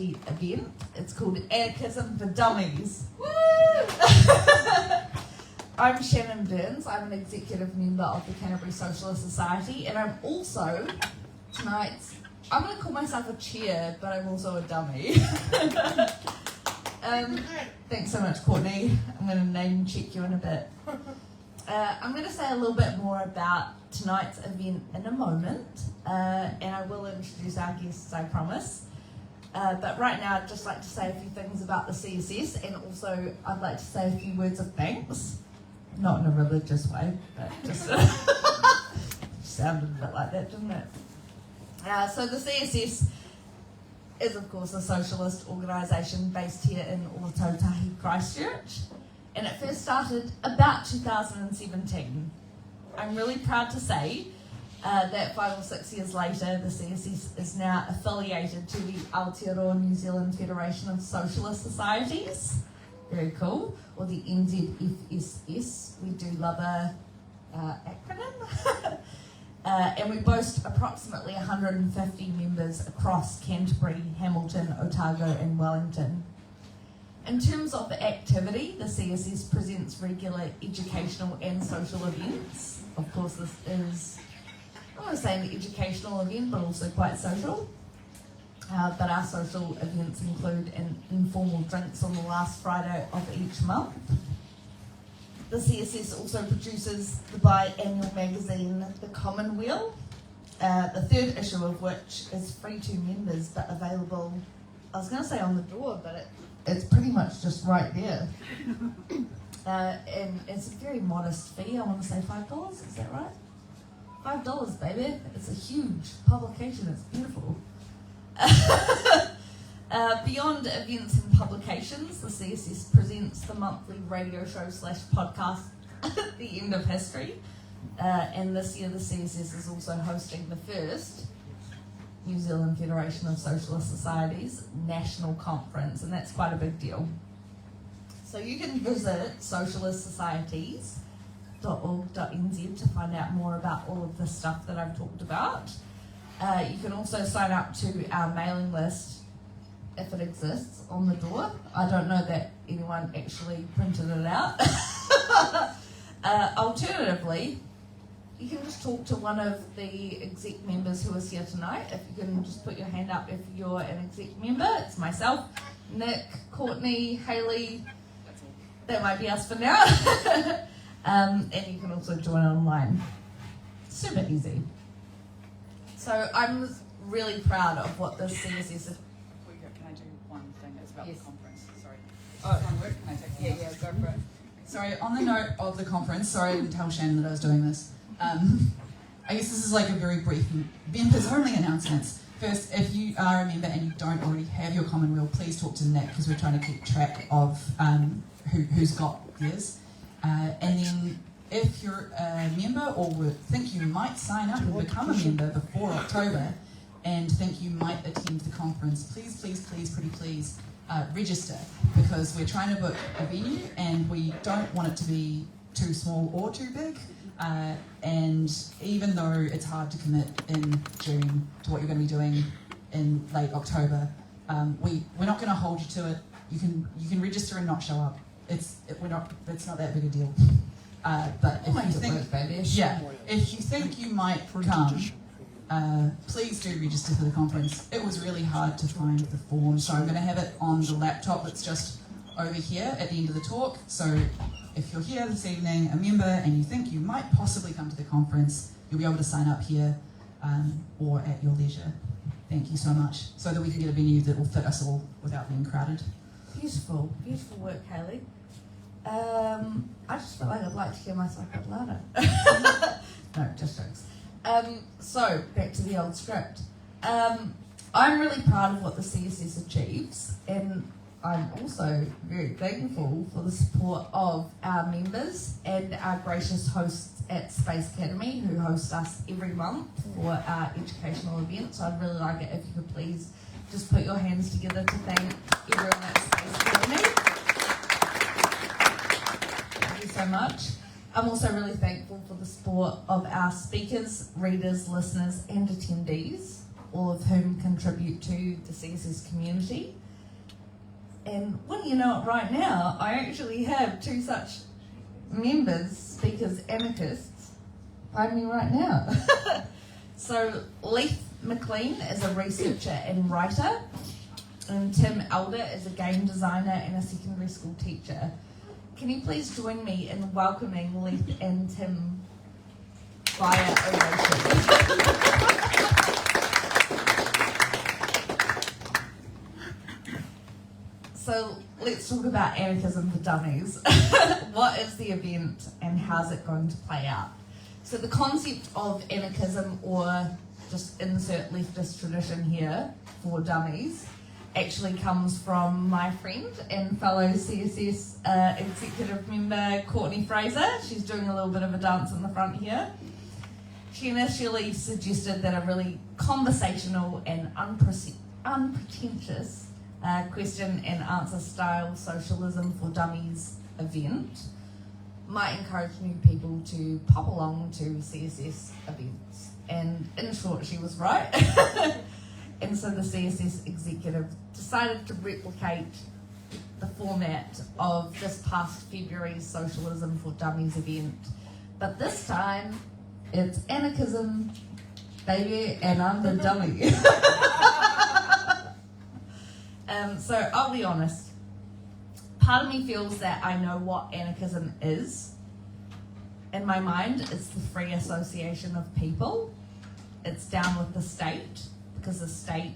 event. It's called Anarchism For Dummies. Woo! I'm Sionainn Byrnes. I'm an executive member of the Canterbury Socialist Society, and I'm also, tonight, I'm going to call myself a chair, but I'm also a dummy. Thanks so much, Courtney. I'm going to name check you in a bit. I'm going to say a little bit more about tonight's event in a moment, and I will introduce our guests, I promise. But right now, I'd just like to say a few things about the CSS, and also I'd like to say a few words of thanks. Not in a religious way, but just sounded a bit like that, didn't it? So the CSS is, of course, a socialist organisation based here in Ōtautahi, Christchurch, and it first started about 2017. I'm really proud to say that 5 or 6 years later, the CSS is now affiliated to the Aotearoa New Zealand Federation of Socialist Societies. Very cool. Or the NZFSS. We do love a acronym. And we boast approximately 150 members across Canterbury, Hamilton, Otago and Wellington. In terms of the activity, the CSS presents regular educational and social events. Of course, this is, I want to say an educational event, but also quite social. But our social events include an informal drinks on the last Friday of each month. The CSS also produces the biannual magazine, The Commonweal, the 3rd issue of which is free to members but available, I was going to say on the door, but it's pretty much just right there. And it's a very modest fee, I want to say $5, is that right? $5, baby. It's a huge publication, it's beautiful. Beyond events and publications, the CSS presents the monthly radio show / podcast The End of History, and this year the CSS is also hosting the first New Zealand Federation of Socialist Societies national conference, and that's quite a big deal. So you can visit socialistsocieties.org.nz to find out more about all of the stuff that I've talked about. You can also sign up to our mailing list if it exists on the door. I don't know that anyone actually printed it out. Alternatively, you can just talk to one of the exec members who is here tonight. If you can just put your hand up if you're an exec member. It's myself, Nick, Courtney, Hayley. That might be us for now. And you can also join online. Super easy. So I'm really proud of what this CSS is. Can I do one thing? It's about Yes. the conference. Sorry. Oh, One word? Can I take yeah, go for it. Sorry, on the note of the conference, sorry I didn't tell Shannon that I was doing this. I guess this is like a very brief members-only announcements. First, if you are a member and you don't already have your Commonweal, please talk to Nick because we're trying to keep track of who's got theirs. And then if you're a member or would think you might sign up and become a member before October and think you might attend the conference, please, pretty please, register, because we're trying to book a venue and we don't want it to be too small or too big. And even though it's hard to commit in June to what you're going to be doing in late October, we're not going to hold you to it. You can register and not show up. It's not that big a deal. But if you think you might come, please do register for the conference. It was really hard to find the form, so I'm going to have it on the laptop that's just over here at the end of the talk. So if you're here this evening, a member, and you think you might possibly come to the conference, you'll be able to sign up here or at your leisure. Thank you so much, so that we can get a venue that will fit us all without being crowded. Beautiful work, Hayley. I just felt like I'd like to hear myself a bit louder. No, just jokes. So, back to the old script. I'm really proud of what the CSS achieves, and I'm also very thankful for the support of our members and our gracious hosts at Space Academy, who host us every month for our educational event. So I'd really like it if you could please just put your hands together to thank everyone at Space Academy. Thank you so much. I'm also really thankful for the support of our speakers, readers, listeners and attendees. all of whom contribute to the CSS community. And wouldn't you know it, right now, I actually have two such members, speakers, anarchists, by me right now. So Leith McLean is a researcher and writer, and Tim Elder is a game designer and a secondary school teacher. Can you please join me in welcoming Leith and Tim via ovation? So let's talk about Anarchism For Dummies. What is the event and how's it going to play out? So the concept of anarchism, or just insert leftist tradition here, for dummies, actually comes from my friend and fellow CSS executive member Courtney Fraser. She's doing a little bit of a dance in the front here. She initially suggested that a really conversational and unpretentious question and answer style Socialism For Dummies event might encourage new people to pop along to CSS events. And in short, she was right. And so the CSS executive decided to replicate the format of this past February's Socialism For Dummies event. But this time, it's anarchism, baby, and I'm the dummy. So I'll be honest. Part of me feels that I know what anarchism is. In my mind, it's the free association of people. It's down with the state, because the state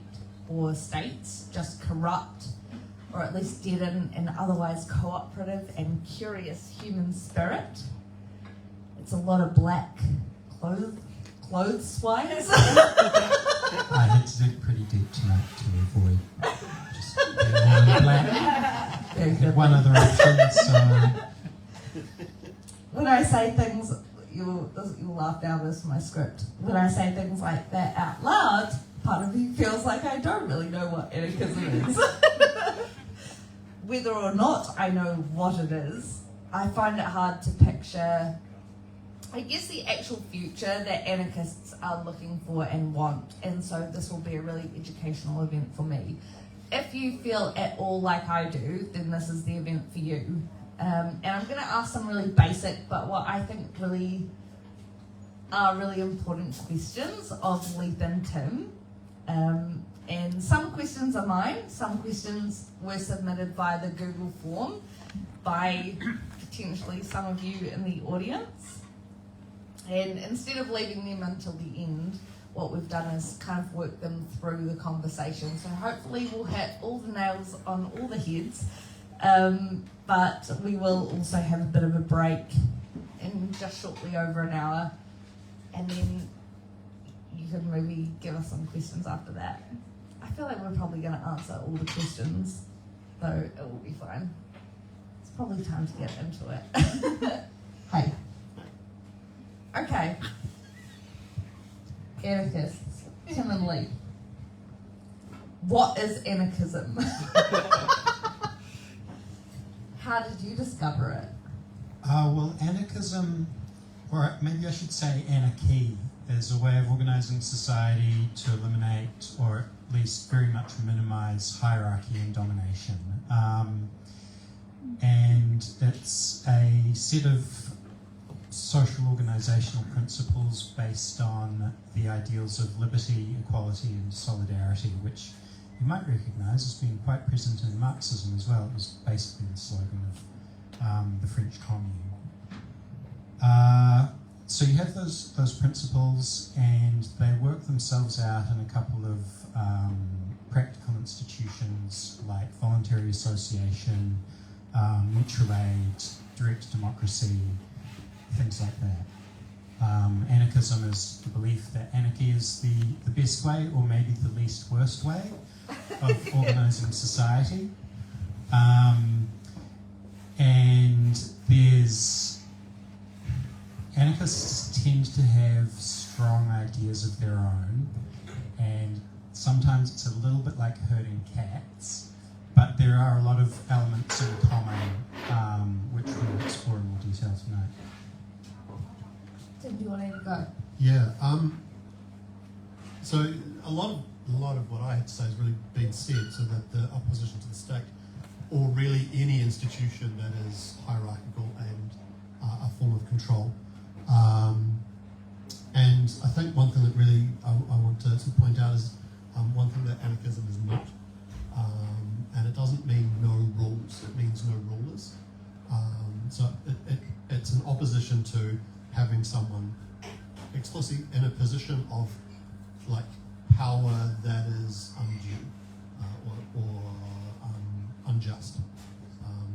or states just corrupt, or at least deaden an otherwise cooperative and curious human spirit. It's a lot of black clothes swines. I had to dig pretty deep tonight to avoid just being all black. I had one other option, so... When I say things, you'll laugh down this from my script. When I say things like that out loud, part of me feels like I don't really know what anarchism is. Whether or not I know what it is, I find it hard to picture, I guess, the actual future that anarchists are looking for and want. And so this will be a really educational event for me. If you feel at all like I do, then this is the event for you. And I'm going to ask some really basic, but what I think really are really important questions of Leith and Tim. And some questions are mine, some questions were submitted via the Google form by potentially some of you in the audience. And instead of leaving them until the end, what we've done is kind of work them through the conversation. So hopefully we'll hit all the nails on all the heads. But we will also have a bit of a break in just shortly over an hour, and then you can maybe give us some questions after that. I feel like we're probably going to answer all the questions, so it will be fine. It's probably time to get into it. Hey. Okay. Anarchists, Tim and Lee. What is anarchism? How did you discover it? Well, anarchism, or maybe I should say anarchy, is a way of organising society to eliminate, or at least very much minimise, hierarchy and domination. And it's a set of social organisational principles based on the ideals of liberty, equality and solidarity, which you might recognise as being quite present in Marxism as well. It was basically the slogan of the French Commune. So you have those principles, and they work themselves out in a couple of practical institutions like voluntary association, mutual aid, direct democracy, things like that. Anarchism is the belief that anarchy is the best way, or maybe the least worst way, of organising society. And anarchists tend to have strong ideas of their own, and sometimes it's a little bit like herding cats, but there are a lot of elements in common, which we'll explore in more detail tonight. Tim, do you want to go? Yeah. So a lot of what I had to say has really been said, so that the opposition to the state, or really any institution that is hierarchical and a form of control. And I think one thing that really I want to point out is one thing that anarchism is not. And it doesn't mean no rules, it means no rulers. So it's an opposition to having someone explicitly in a position of like power that is undue or unjust.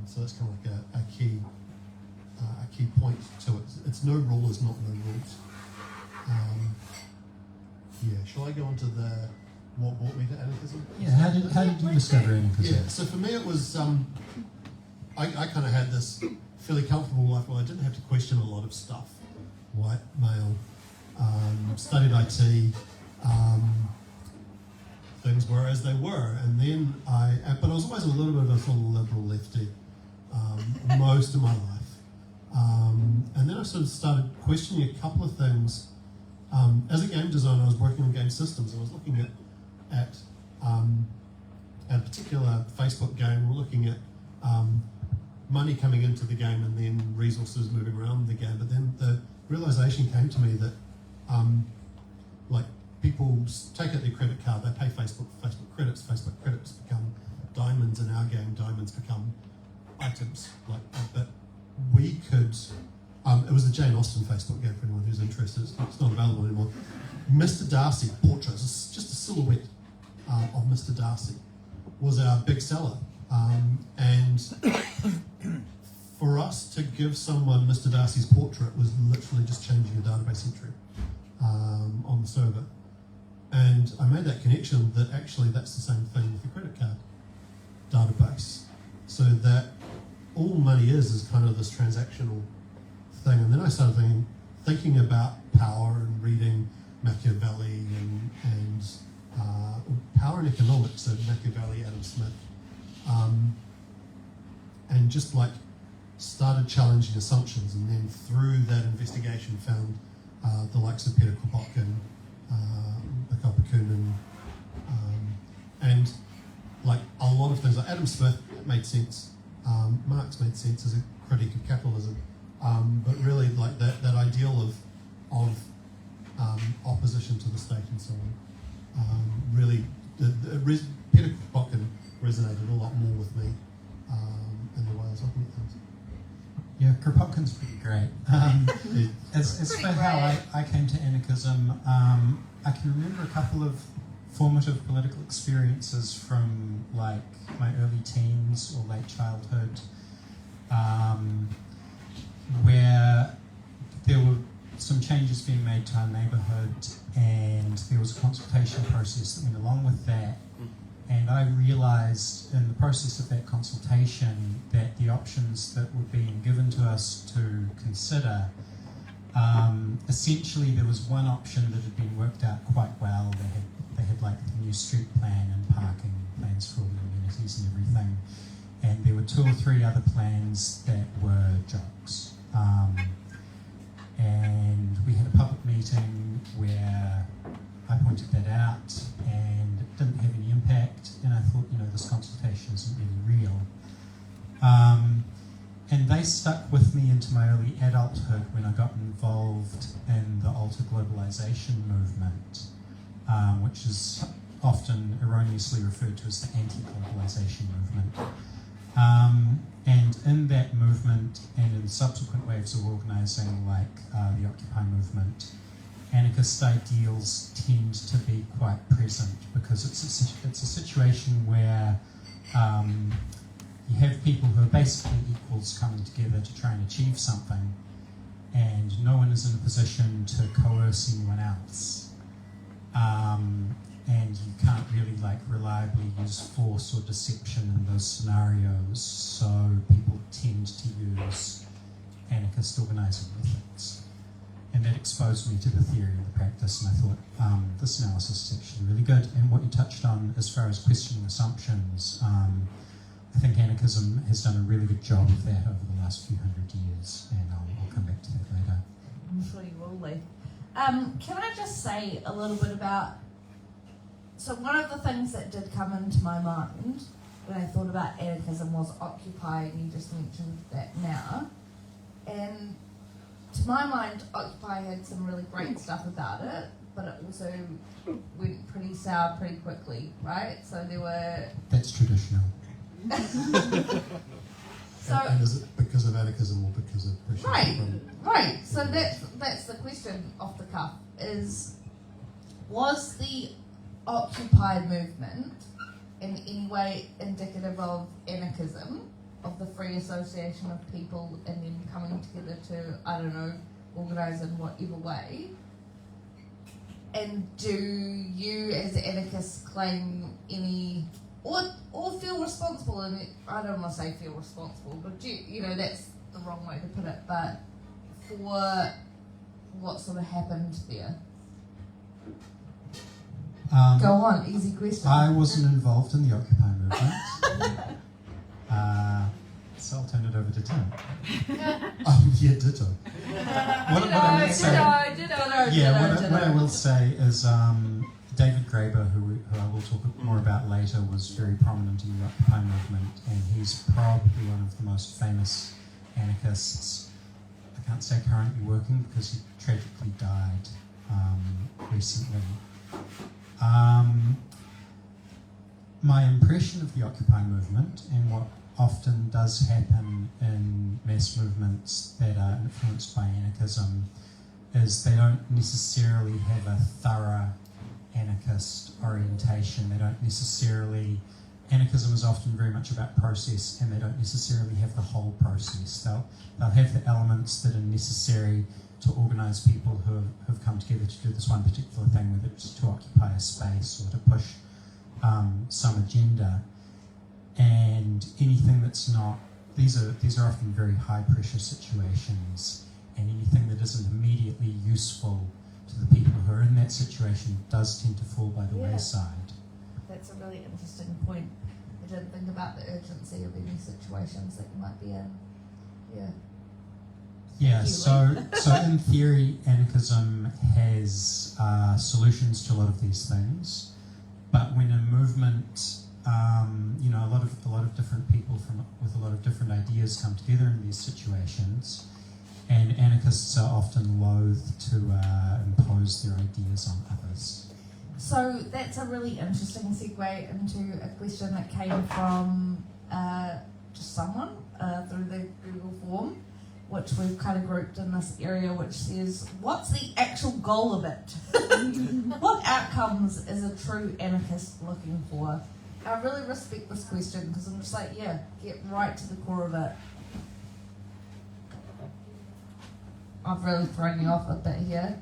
So that's kind of like a key point to it. It's no rulers, not no rules. Shall I go on to what brought me to anarchism? Yeah, how did you discover anarchism? Yeah, so for me it was, I kind of had this fairly comfortable life where I didn't have to question a lot of stuff. White, male, studied IT, things were as they were. And then but I was always a little bit of a sort of liberal lefty most of my life. And then I sort of started questioning a couple of things. As a game designer, I was working on game systems. I was looking at a particular Facebook game. We're looking at money coming into the game and then resources moving around the game. But then the realization came to me that like people take out their credit card, they pay Facebook credits become diamonds in our game, diamonds become items. But we could, it was the Jane Austen Facebook game for anyone who's interested, it's not available anymore. Mr. Darcy portrait, it's just a silhouette of Mr. Darcy, was our big seller. And for us to give someone Mr. Darcy's portrait was literally just changing a database entry on the server. And I made that connection that actually that's the same thing with the credit card database. So that all money is kind of this transactional thing. And then I started thinking about power and reading Machiavelli and Power and Economics of Machiavelli, Adam Smith. And just like started challenging assumptions, and then through that investigation found the likes of Peter Kropotkin, Mikhail Bakunin, and like a lot of things like Adam Smith made sense, Marx made sense as a critique of capitalism, but really like that ideal of opposition to the state and so on, really Peter Kropotkin resonated a lot more with me in the way I was looking at things. Yeah, Kropotkin's pretty great. As for how I came to anarchism, I can remember a couple of formative political experiences from like my early teens or late childhood, where there were some changes being made to our neighbourhood, and there was a consultation process that went along with that. And I realised in the process of that consultation that the options that were being given to us to consider, essentially there was one option that had been worked out quite well. They had like the new street plan and parking plans for all the amenities and everything. And there were 2 or 3 other plans that were jokes. And we had a public meeting where I pointed that out, and it didn't have any impact, and I thought, this consultation isn't really real. And they stuck with me into my early adulthood when I got involved in the alter globalization movement, which is often erroneously referred to as the anti-globalization movement. And in that movement and in subsequent waves of organising like the Occupy movement, anarchist ideals tend to be quite present because it's a situation where you have people who are basically equals coming together to try and achieve something, and no one is in a position to coerce anyone else. And you can't really reliably use force or deception in those scenarios, so people tend to use anarchist organising methods. And that exposed me to the theory and the practice, and I thought, this analysis is actually really good. And what you touched on as far as questioning assumptions, I think anarchism has done a really good job of that over the last few hundred years, and I'll come back to that later. I'm sure you will, Leith. Can I just say a little bit about so one of the things that did come into my mind when I thought about anarchism was Occupy, and you just mentioned that now. And to my mind, Occupy had some really great stuff about it, but it also went pretty sour pretty quickly, right? So there were... That's traditional. And is it because of anarchism or because of pressure? Right. So that's the question off the cuff, was the Occupy movement in any way indicative of anarchism, of the free association of people and then coming together to, I don't know, organise in whatever way? And do you as anarchists claim any, or feel responsible, and I don't want to say feel responsible, but that's the wrong way to put it, but for what sort of happened there? Go on, easy question. I wasn't involved in the Occupy movement. So I'll turn it over to Tim. Yeah, ditto. What I will say is David Graeber, who I will talk more about later, was very prominent in the Occupy movement, and he's probably one of the most famous anarchists. I can't say currently working because he tragically died recently. My impression of the Occupy movement, and what often does happen in mass movements that are influenced by anarchism, is they don't necessarily have a thorough anarchist orientation. They don't necessarily... Anarchism is often very much about process, and they don't necessarily have the whole process. They'll have the elements that are necessary to organise people who have come together to do this one particular thing, whether it's to occupy a space or to push some agenda. And anything that's not, these are often very high pressure situations, and anything that isn't immediately useful to the people who are in that situation does tend to fall by the wayside. That's a really interesting point. I didn't think about the urgency of any situations that you might be in. Yeah, so in theory, anarchism has solutions to a lot of these things, but when a movement, a lot of different people with a lot of different ideas come together in these situations, and anarchists are often loath to impose their ideas on others. So that's a really interesting segue into a question that came from just someone through the Google form, which we've kind of grouped in this area, which says, what's the actual goal of it? What outcomes is a true anarchist looking for? I really respect this question because I'm just like, get right to the core of it. I've really thrown you off a bit here.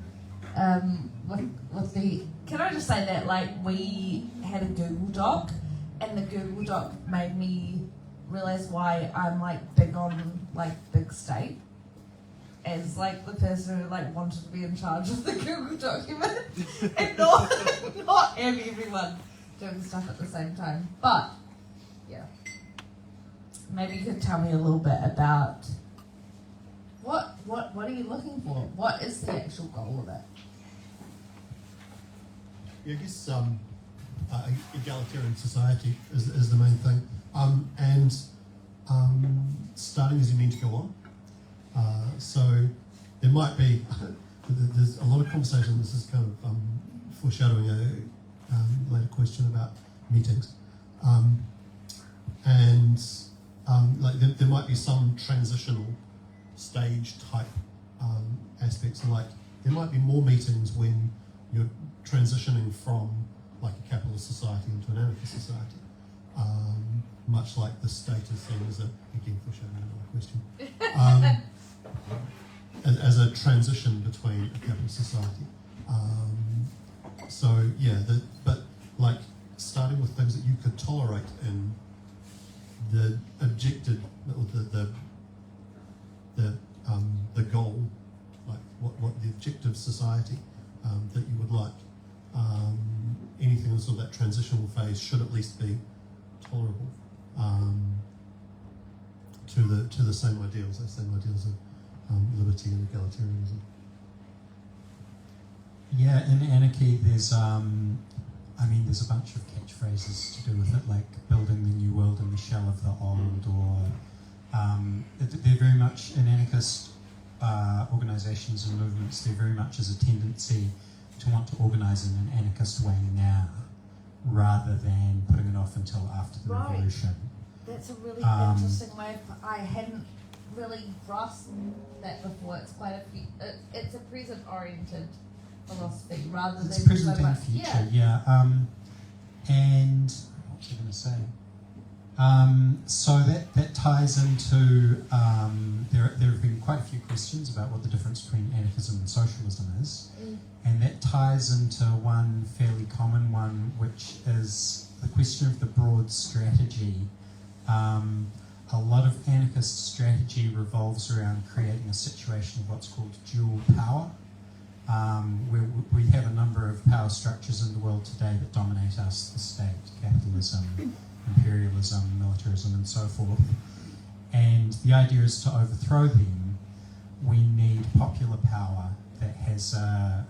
With the, can I just say that we had a Google Doc, and the Google Doc made me realize why I'm big on big state, as the person who wanted to be in charge of the Google document and not have everyone doing stuff at the same time. But maybe you could tell me a little bit about what are you looking for? What is the actual goal of it? I guess egalitarian society is the main thing, and starting as you mean to go on. So there might be, there's a lot of conversation. This is kind of foreshadowing a later question about meetings, and there might be some transitional stage type aspects. There might be more meetings when you're transitioning from a capitalist society into an anarchist society, much like the state is seen as again foreshadowing another question, as a transition between a capitalist society. But starting with things that you could tolerate in the objective, or the goal, what the objective society that you would like. Anything in sort of that transitional phase should at least be tolerable to the same ideals of liberty and egalitarianism. Yeah, in anarchy, there's I mean, there's a bunch of catchphrases to do with it, like building the new world in the shell of the old, or they're very much in anarchist organisations and movements. There very much is a tendency to want to organise in an anarchist way now, rather than putting it off until after the revolution. That's a really interesting way. I hadn't really grasped that before. It's quite it's a present-oriented philosophy rather It's than present so much. and future, yeah. And what was I going to say? So that ties into there have been quite a few questions about what the difference between anarchism and socialism is, and that ties into one fairly common one, which is the question of the broad strategy. A lot of anarchist strategy revolves around creating a situation of what's called dual power, where we have a number of power structures in the world today that dominate us: the state, capitalism, imperialism, militarism, and so forth. And the idea is to overthrow them, we need popular power that has a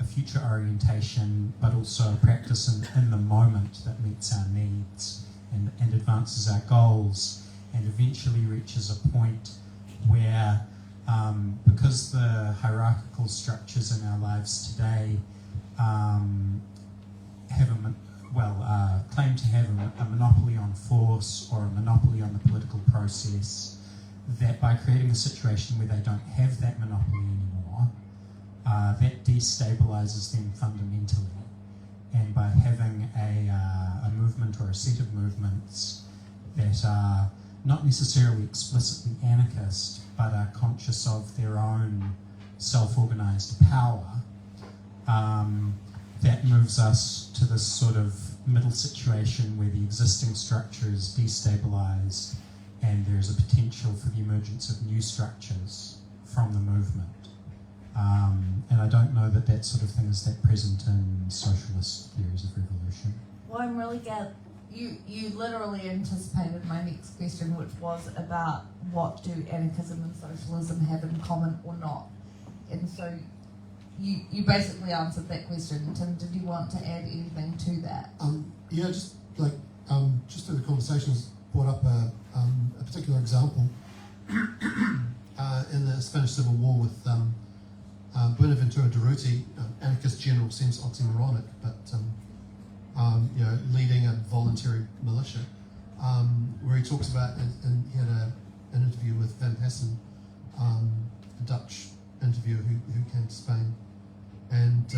future orientation, but also a practice in the moment that meets our needs and advances our goals, and eventually reaches a point where, because the hierarchical structures in our lives today claim to have a monopoly on force or a monopoly on the political process, that by creating a situation where they don't have that monopoly anymore, that destabilizes them fundamentally. And by having a movement or a set of movements that are not necessarily explicitly anarchist, but are conscious of their own self-organized power, that moves us to this sort of middle situation where the existing structure is destabilized and there's a potential for the emergence of new structures from the movement. And I don't know that sort of thing is that present in socialist theories of revolution. Well, I'm really glad you literally anticipated my next question, which was about what do anarchism and socialism have in common or not. And so you basically answered that question. Tim, did you want to add anything to that? Just through the conversations, brought up a particular example in the Spanish Civil War with Buenaventura Durruti, anarchist general, seems oxymoronic, but leading a voluntary militia, where he talks about, and he had an interview with Van Hassen, a Dutch interviewer who came to Spain, and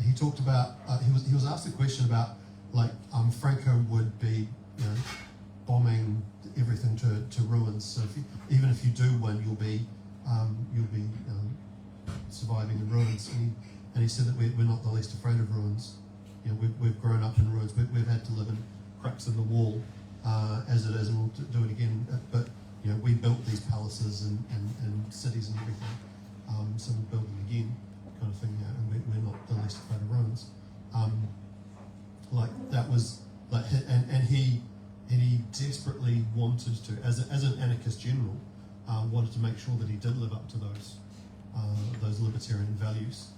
he talked about he was asked a question about Franco would be bombing everything to ruins. So even if you do win, you'll be surviving the ruins. And he said that we're not the least afraid of ruins. We've grown up in ruins. We've had to live in cracks in the wall as it is, and we'll do it again. But we built these palaces and cities and everything, so we'll build them again, kind of thing. And we're not the least afraid of ruins. He desperately wanted to, as an anarchist general, wanted to make sure that he did live up to those libertarian values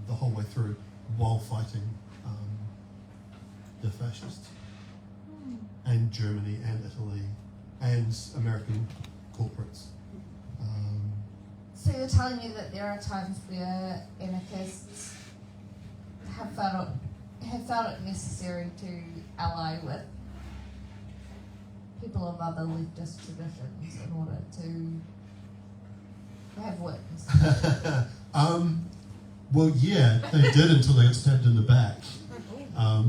the whole way through, while fighting the fascists and Germany and Italy and American corporates. So you're telling me that there are times where anarchists have felt it necessary to ally with people of other leftist traditions in order to have wins? Well, yeah, they did until they got stabbed in the back.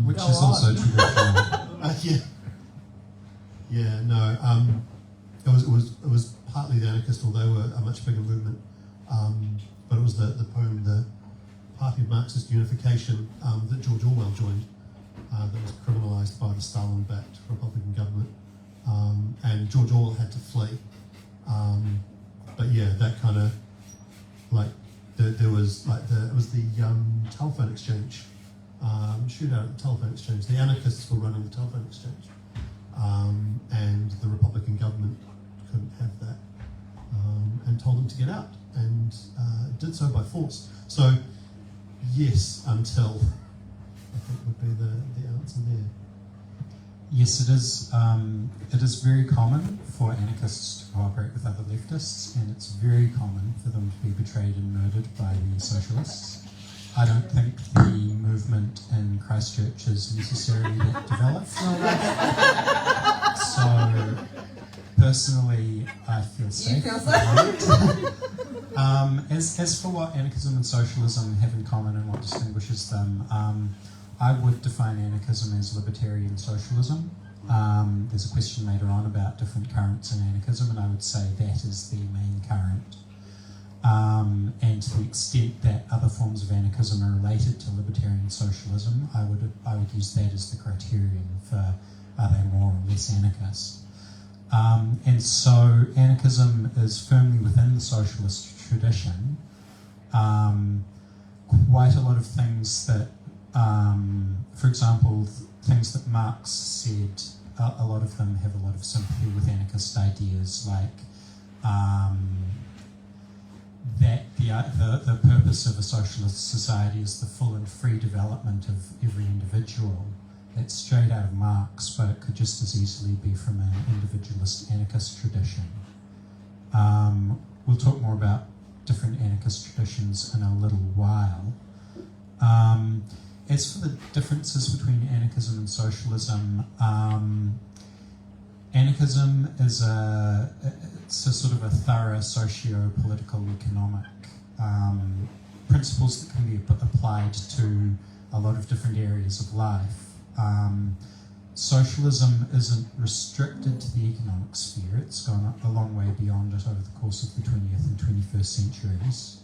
Which is also traditional. It was partly the anarchists, although they were a much bigger movement. But it was the poem, the Party of Marxist Unification, that George Orwell joined, that was criminalised by the Stalin-backed Republican government. And George Orwell had to flee. But yeah, that kind of there was the telephone exchange, shootout at the telephone exchange. The anarchists were running the telephone exchange, and the Republican government couldn't have that, and told them to get out, and did so by force. So yes, until, I think would be the answer there. Yes, it is. It is very common for anarchists to cooperate with other leftists, and it's very common for them to be betrayed and murdered by the socialists. I don't think the movement in Christchurch is necessarily that developed. So, personally, I feel safe. You feel safe? As for what anarchism and socialism have in common and what distinguishes them, I would define anarchism as libertarian socialism. There's a question later on about different currents in anarchism, and I would say that is the main current. And to the extent that other forms of anarchism are related to libertarian socialism, I would use that as the criterion for are they more or less anarchist. And so anarchism is firmly within the socialist tradition. Quite a lot of things that, for example, things that Marx said, a lot of them have a lot of sympathy with anarchist ideas, like that the purpose of a socialist society is the full and free development of every individual. It's straight out of Marx, but it could just as easily be from an individualist anarchist tradition. We'll talk more about different anarchist traditions in a little while. As for the differences between anarchism and socialism, anarchism is it's a sort of a thorough socio-political economic principles that can be applied to a lot of different areas of life. Socialism isn't restricted to the economic sphere. It's gone a long way beyond it over the course of the 20th and 21st centuries.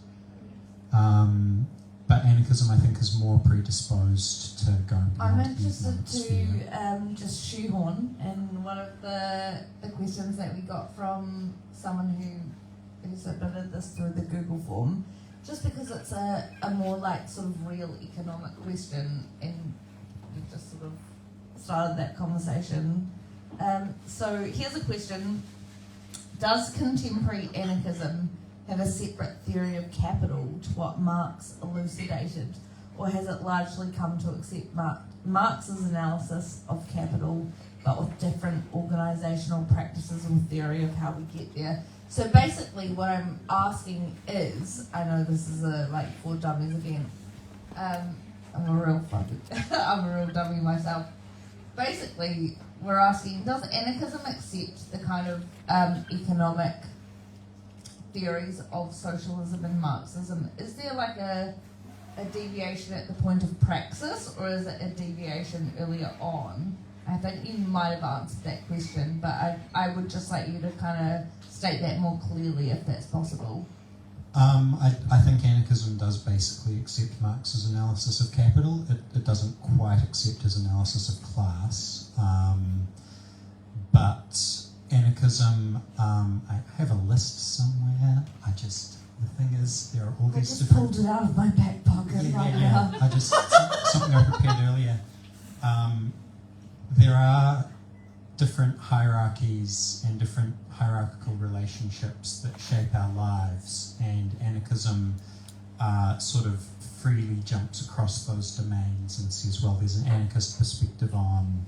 But anarchism, I think, is more predisposed to going beyond I'm the interested economic sphere. to just shoehorn in one of the questions that we got from someone who submitted this through the Google form, just because it's a more like sort of real economic question, and we just sort of started that conversation. So here's a question: does contemporary anarchism have a separate theory of capital to what Marx elucidated, or has it largely come to accept Marx's analysis of capital, but with different organisational practices and theory of how we get there? So basically what I'm asking is, I know this is for dummies again, I'm a real dummy myself. Basically, we're asking, does anarchism accept the kind of economic theories of socialism and Marxism? Is there like a deviation at the point of praxis, or is it a deviation earlier on? I think you might have answered that question, but I would just like you to kind of state that more clearly if that's possible. I think anarchism does basically accept Marx's analysis of capital. It doesn't quite accept his analysis of class. But anarchism, I have a list somewhere. The thing is, there are all these just different... pulled it out of my back pocket now. Something I prepared earlier. There are different hierarchies and different hierarchical relationships that shape our lives, and anarchism sort of freely jumps across those domains and says, well, there's an anarchist perspective on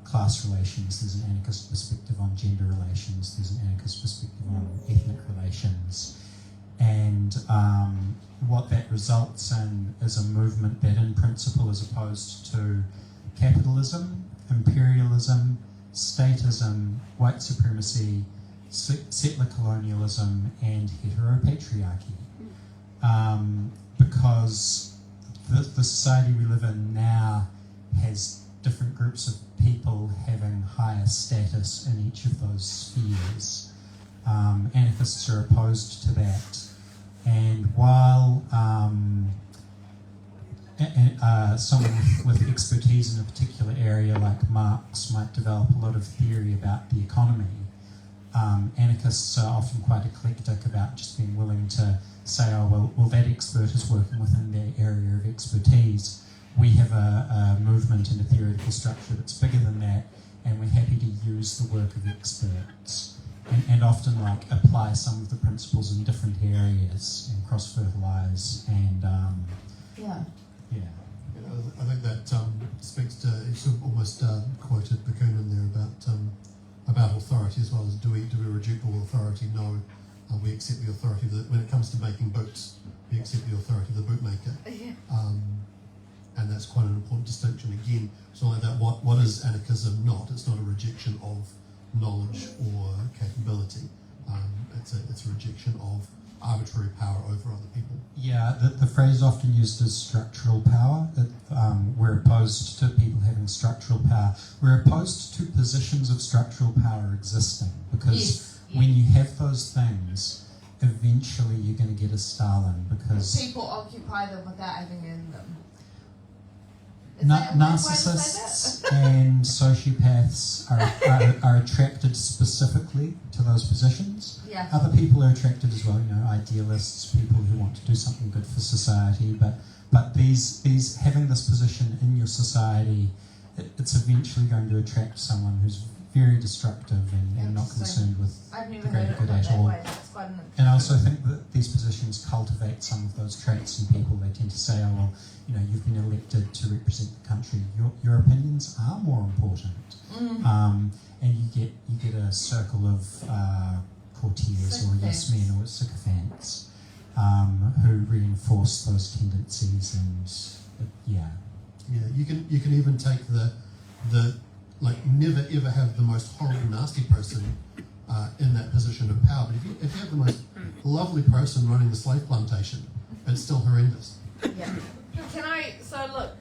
class relations, there's an anarchist perspective on gender relations, there's an anarchist perspective on ethnic relations, and what that results in is a movement that in principle is opposed to capitalism, imperialism, statism, white supremacy, settler colonialism, and heteropatriarchy. Because the society we live in now has different groups of people having higher status in each of those spheres. Anarchists are opposed to that. And while someone with expertise in a particular area like Marx might develop a lot of theory about the economy, anarchists are often quite eclectic about just being willing to say, oh, well, that expert is working within their area of expertise. We have a movement and a theoretical structure that's bigger than that, and we're happy to use the work of experts. and often like apply some of the principles in different areas and cross-fertilize and Yeah. I think that speaks to, you sort of almost quoted Bakunin there about authority as well as do we reject all authority? No, we accept the authority when it comes to making boots, we accept the authority of the bootmaker. Yeah. And that's quite an important distinction. Again, it's not like that. What is anarchism not? It's not a rejection of knowledge or capability. It's a rejection of arbitrary power over other people. Yeah, the phrase is often used as structural power. We're opposed to people having structural power. We're opposed to positions of structural power existing because when you have those things, eventually you're going to get a Stalin because people occupy them without having earned them. Narcissists and sociopaths are attracted specifically to those positions. Yeah. Other people are attracted as well, idealists, people who want to do something good for society. But these having this position in your society, it's eventually going to attract someone who's very destructive and not concerned with I've never the greater heard it good at that all. way. That's quite an And I also think that these positions cultivate some of those traits in people. They tend to say, oh, well, you've been elected to represent the country. Your opinions are more important. And you get a circle of courtiers or yes men or sycophants who reinforce those tendencies. And yeah, you can even take the never ever have the most horrible nasty person in that position of power. But if you have the most lovely person running the slave plantation, it's still horrendous. Yeah. So look,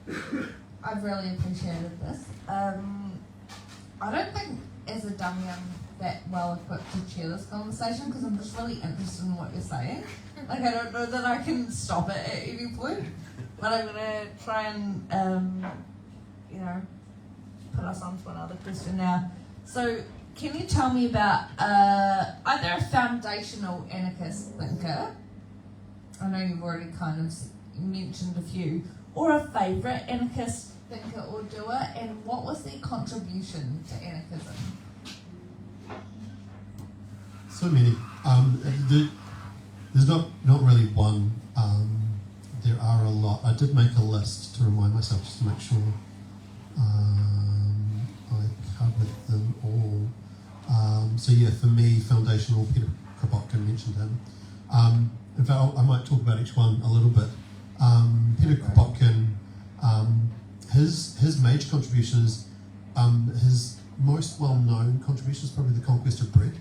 I've really appreciated this. I don't think as a dummy I'm that well equipped to chair this conversation because I'm just really interested in what you're saying. I don't know that I can stop it at any point, but I'm gonna try and put us on to another question now. So can you tell me about either a foundational anarchist thinker, I know you've already kind of mentioned a few, or a favourite anarchist thinker or doer, and what was their contribution to anarchism? So many. There's not really one. There are a lot. I did make a list to remind myself just to make sure I covered them all. For me, foundational, Peter Kropotkin, mentioned him. In fact, I might talk about each one a little bit. Peter Kropotkin, his major contributions, his most well-known contribution is probably the conquest of bread,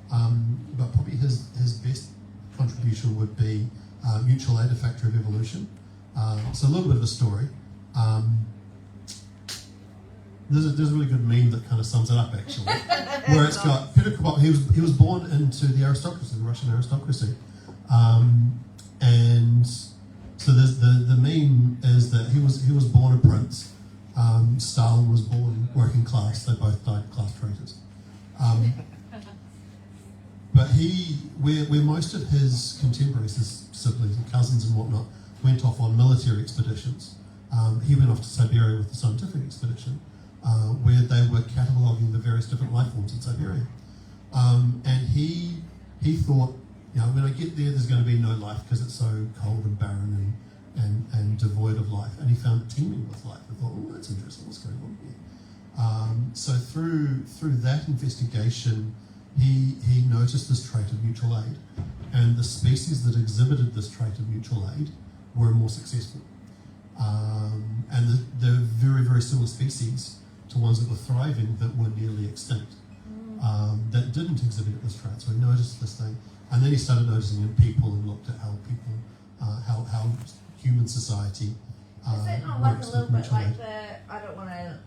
but probably his best contribution would be mutual aid, a factor of evolution. So a little bit of a story. There's a really good meme that kind of sums it up, actually, where it's got Peter Kropotkin. He was born into the aristocracy, the Russian aristocracy, and so the meme is that he was born a prince. Stalin was born working class. They both died class traitors. But where most of his contemporaries, his siblings and cousins and whatnot, went off on military expeditions, he went off to Siberia with the scientific expedition, where they were cataloguing the various different life forms in Siberia. And he thought, when I get there, there's going to be no life because it's so cold and barren and devoid of life. And he found it teeming with life. I thought, oh, that's interesting. What's going on here? So through that investigation, he noticed this trait of mutual aid, and the species that exhibited this trait of mutual aid were more successful. And they're very, very similar species to ones that were thriving that were nearly extinct, that didn't exhibit this trait. So he noticed this thing, and then he started noticing in people and looked at how people, how human society Is that not like a works little with bit mutual like aid.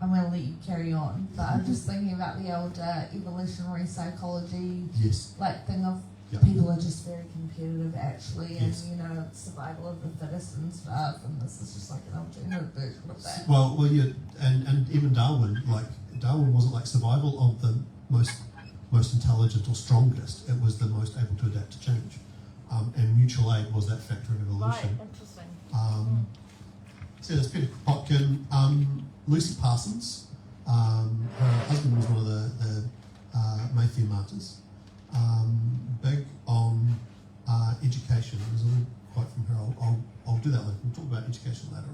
I'm going to let you carry on, but I'm just thinking about the Elder Evolutionary Psychology Yes. thing of Yeah. people are just very competitive actually, and Yes. survival of the fittest and stuff, and this is just like an alternative version of that. Well, yeah, and even Darwin wasn't like survival of the most intelligent or strongest. It was the most able to adapt to change, and mutual aid was that factor of evolution. Right, interesting. So there's Peter Kropotkin, Lucy Parsons. Her husband was one of the Mayfair Martyrs. Big on education. There's a little quote from her. I'll do that later. We'll talk about education later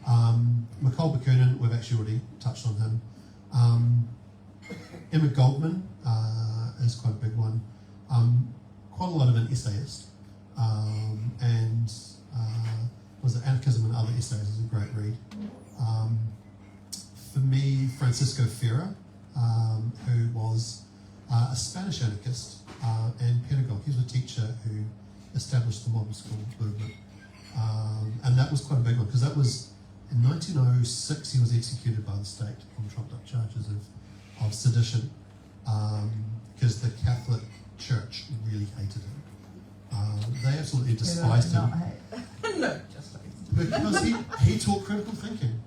on. McCall Bakunin, we've actually already touched on him. Emma Goldman is quite a big one. Quite a lot of an essayist. And was it Anarchism and Other Essays is a great read. For me, Francisco Ferrer, who was a Spanish anarchist and pedagogue. He was a teacher who established the model school movement. And that was quite a big one, because that was, in 1906, he was executed by the state on trumped up charges of sedition, because the Catholic Church really hated him. They absolutely despised him. No, just Because he taught critical thinking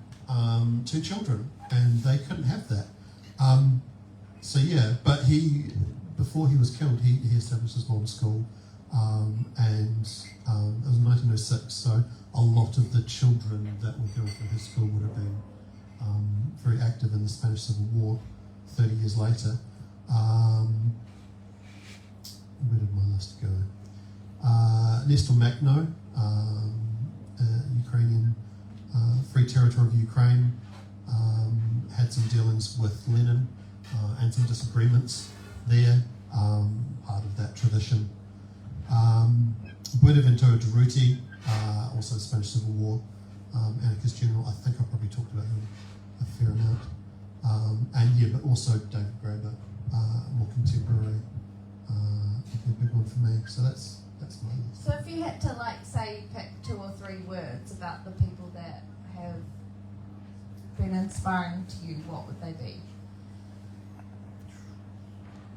to children, and they couldn't have that. But before he was killed, he established his model school, and it was 1906, so a lot of the children that were going through his school would have been very active in the Spanish Civil War 30 years later. Where did my list go? Nestor Makhno, Ukrainian Free Territory of Ukraine, had some dealings with Lenin and some disagreements there, part of that tradition. Buenaventura Durruti, also Spanish Civil War, anarchist general. I think I probably talked about him a fair amount. But also David Graeber, more contemporary, a big one for me. So that's my list. So if you had to, say, pick 2 or 3 words about the people that have been inspiring to you, what would they be?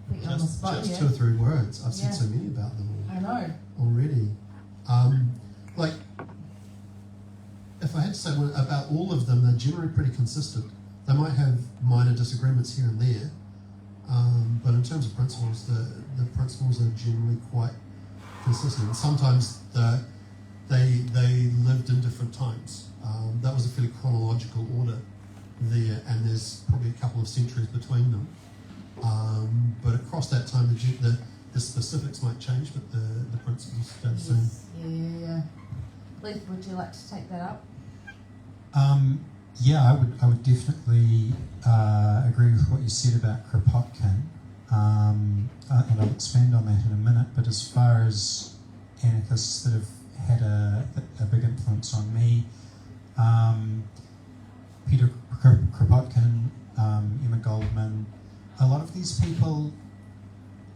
Put you on the spot Just here. 2 or 3 words. I've said so many about them all. I know. Already. If I had to say one about all of them, they're generally pretty consistent. They might have minor disagreements here and there, but in terms of principles, the principles are generally quite consistent. Sometimes they lived in different times. That was a fairly chronological order there, and there's probably a couple of centuries between them. But across that time, the specifics might change, but the principles stay the same. Yeah. Leith, would you like to take that up? I would definitely agree with what you said about Kropotkin, and I'll expand on that in a minute. But as far as anarchists that have had a big influence on me, Peter Kropotkin, Emma Goldman, a lot of these people,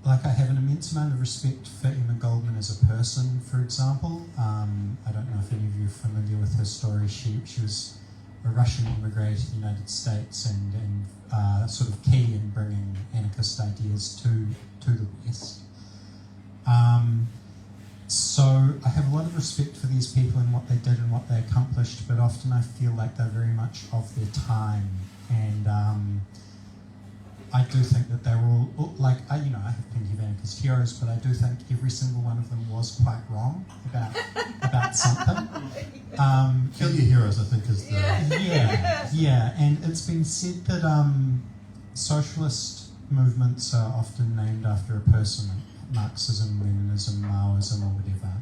I have an immense amount of respect for Emma Goldman as a person, for example. I don't know if any of you are familiar with her story. She was a Russian immigrant to the United States and sort of key in bringing anarchist ideas to the West. So I have a lot of respect for these people and what they did and what they accomplished, but often I feel like they're very much of their time, and I do think that they were all, I have plenty of anarchist heroes, but I do think every single one of them was quite wrong about something. Kill your heroes, I think, is the... Yeah, and it's been said that socialist movements are often named after a person, Marxism, Leninism, Maoism, or whatever.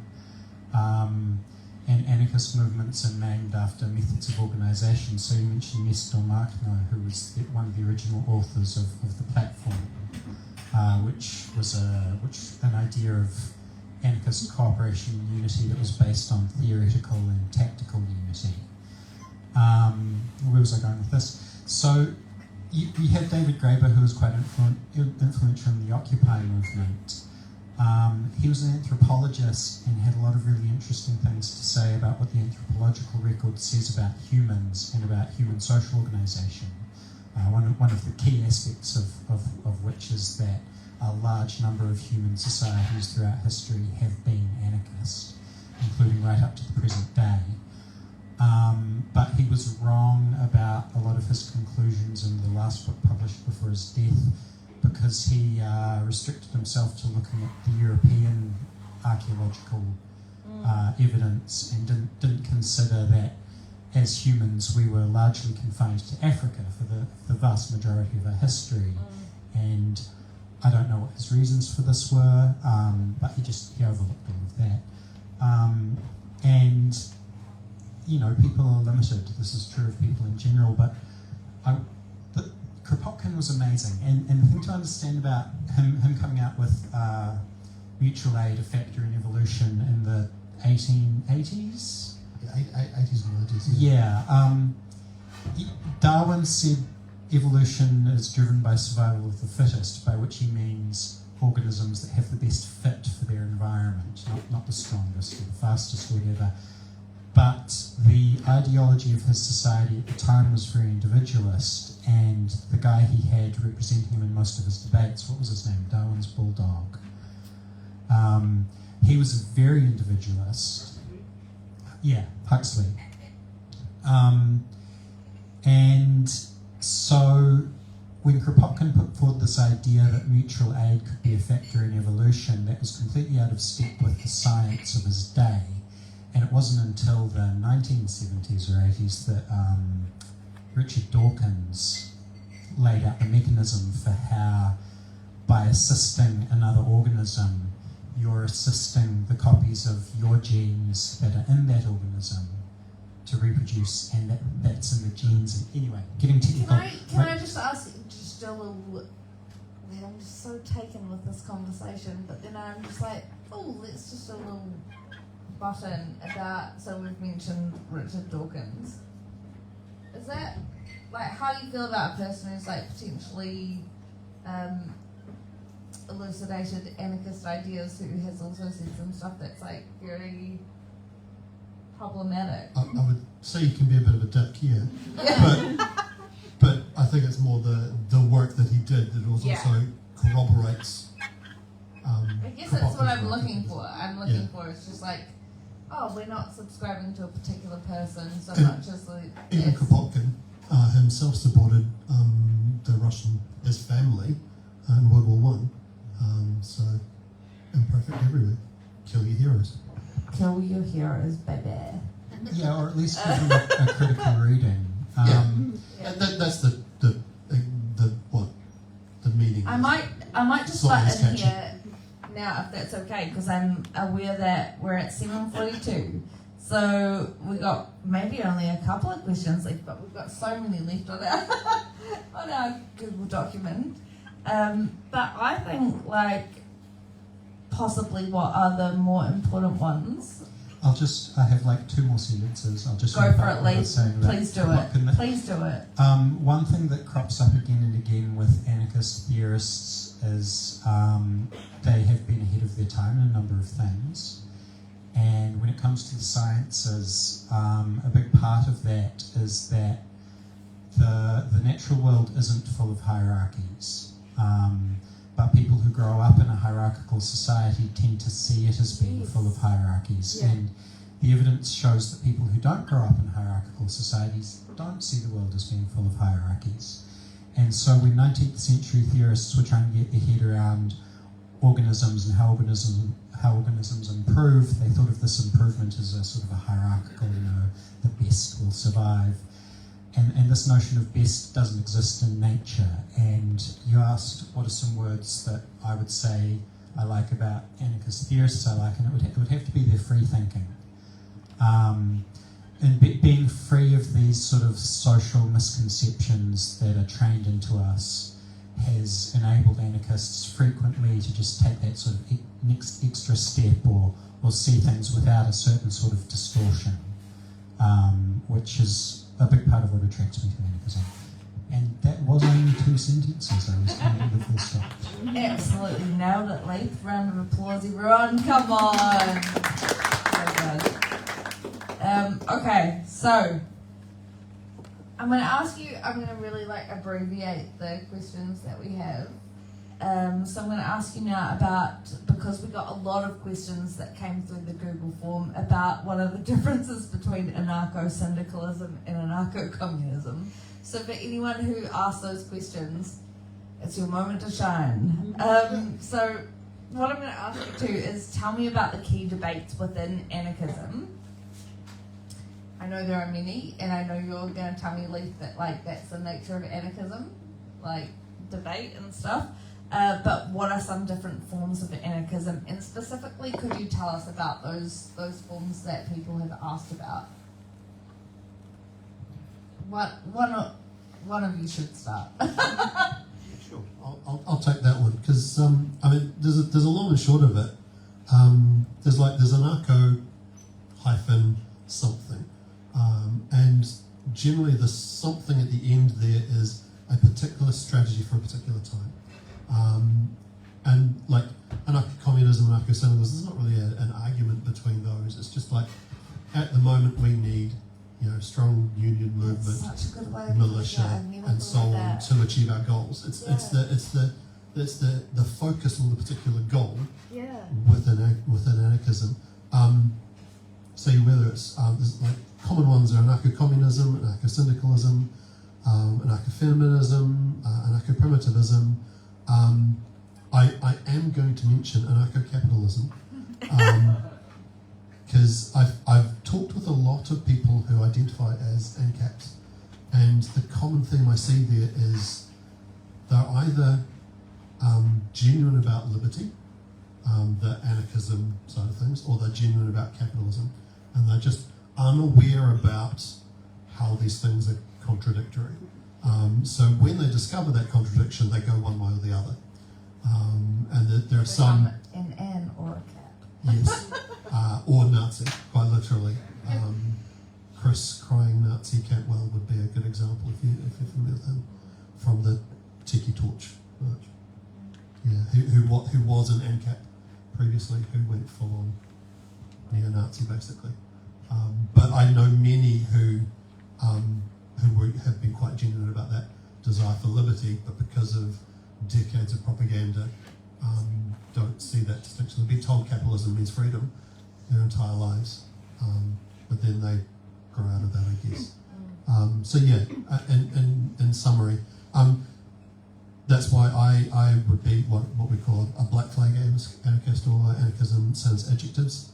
And anarchist movements are named after methods of organisation. So you mentioned Nestor Makhno, who was one of the original authors of the platform, which was an idea of anarchist cooperation and unity that was based on theoretical and tactical unity. Where was I going with this? So you had David Graeber, who was quite influential in the Occupy movement. He was an anthropologist and had a lot of really interesting things to say about what the anthropological record says about humans and about human social organisation. One of the key aspects of which is that a large number of human societies throughout history have been anarchist, including right up to the present day. But he was wrong about a lot of his conclusions in the last book published before his death, because he restricted himself to looking at the European archaeological evidence and didn't consider that as humans we were largely confined to Africa for the vast majority of our history. And I don't know what his reasons for this were, but he overlooked all of that. And, you know, people are limited. This is true of people in general, but Kropotkin was amazing. And the thing to understand about him coming out with mutual aid, a factor in evolution in the 1880s? Yeah, 80s and 90s. Yeah. Darwin said evolution is driven by survival of the fittest, by which he means organisms that have the best fit for their environment, not the strongest or the fastest or whatever. But the ideology of his society at the time was very individualist, and the guy he had representing him in most of his debates, what was his name? Darwin's bulldog. He was very individualist. Yeah, Huxley. And so when Kropotkin put forward this idea that mutual aid could be a factor in evolution, that was completely out of step with the science of his day. And it wasn't until the 1970s or 80s that Richard Dawkins laid out the mechanism for how, by assisting another organism, you're assisting the copies of your genes that are in that organism to reproduce, and that's in the genes. And anyway, getting technical. Can I just ask, just a little, I'm just so taken with this conversation, but then I'm just like, oh, let's just a little button about, so we've mentioned Richard Dawkins. Is that, like, how do you feel about a person who's, like, potentially elucidated anarchist ideas, who has also said some stuff that's, like, very problematic? I would say you can be a bit of a dick, yeah. But I think it's more the work that he did that also corroborates. I guess that's what I'm looking for. I'm looking for, it's just like, oh, we're not subscribing to a particular person so much as like... Even Kropotkin himself supported the Russian, his family, in World War One. So, imperfect everywhere. Kill your heroes. Kill your heroes, baby. Yeah, or at least give them a critical reading. That's the meaning. I might just butt in here now, if that's okay, because I'm aware that we're at 7:42. So we got maybe only a couple of questions left, but we've got so many left on our Google document. But I think, like, possibly what are the more important ones? I have like 2 more sentences. I'll just go for it, Leith. Please do it. Please do it. One thing that crops up again and again with anarchist theorists is they have been ahead of their time in a number of things. And when it comes to the sciences, a big part of that is that the natural world isn't full of hierarchies. But people who grow up in a hierarchical society tend to see it as being full of hierarchies. Yeah. And the evidence shows that people who don't grow up in hierarchical societies don't see the world as being full of hierarchies. And so when 19th century theorists were trying to get their head around organisms and how organisms improve, they thought of this improvement as a sort of a hierarchical, the best will survive. And this notion of best doesn't exist in nature. And you asked what are some words that I would say I like about anarchist theorists and it would have to be their free thinking. And being free of these sort of social misconceptions that are trained into us has enabled anarchists frequently to just take that sort of next extra step or see things without a certain sort of distortion, which is a big part of what attracts me to anarchism. And that was only 2 sentences. I was kind of the full stop. Absolutely nailed it, Leith. Round of applause, everyone. Come on. Okay, so I'm going to really abbreviate the questions that we have. So I'm going to ask you now because we got a lot of questions that came through the Google form about what are the differences between anarcho-syndicalism and anarcho-communism. So for anyone who asked those questions, it's your moment to shine. So what I'm going to ask you to is tell me about the key debates within anarchism. I know there are many, and I know you're going to tell me, Leith, that that's the nature of anarchism, debate and stuff. But what are some different forms of anarchism? And specifically, could you tell us about those forms that people have asked about? One of you should start. Sure, I'll take that one because I mean there's a long and short of it. There's anarcho hyphen something, and generally the something at the end there is a particular strategy for a particular time, and like anarcho-communism and anarcho-syndicalism, there's not really an argument between those. It's just like at the moment we need strong union movement, militia, and so on to achieve our goals. It's the focus on the particular goal within anarchism. So whether it's there's like common ones are anarcho-communism, anarcho-syndicalism, anarcho-feminism, anarcho-primitivism. I am going to mention anarcho-capitalism. Because I've talked with a lot of people who identify as ANCAPs, and the common theme I see there is they're either genuine about liberty, the anarchism side of things, or they're genuine about capitalism, and they're just unaware about how these things are contradictory. So when they discover that contradiction, they go one way or the other. And there are some... An or a cat. Yes. Or Nazi, quite literally. Chris crying Nazi Cantwell would be a good example if you're familiar with him, from the Tiki Torch march. Yeah, who was an ANCAP previously, who went full on neo-Nazi basically. But I know many who have been quite genuine about that desire for liberty, but because of decades of propaganda, don't see that distinction. They've been told capitalism means freedom their entire lives, but then they grow out of that, I guess. So yeah, in summary, that's why I would be what we call a black flag anarchist, or anarchism since adjectives.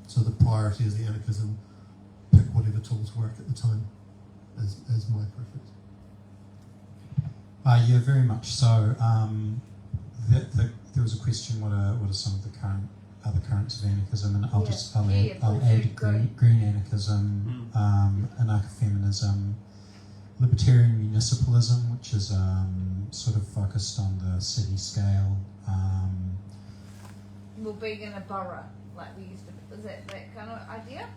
So the priority is the anarchism, pick whatever tools work at the time as my preference. Yeah, very much so. There was a question, what are some of the other currents of anarchism, and I'll add green anarchism, anarcho-feminism, libertarian municipalism, which is sort of focused on the city scale. More being in a borough, like we used to. Is that kind of idea?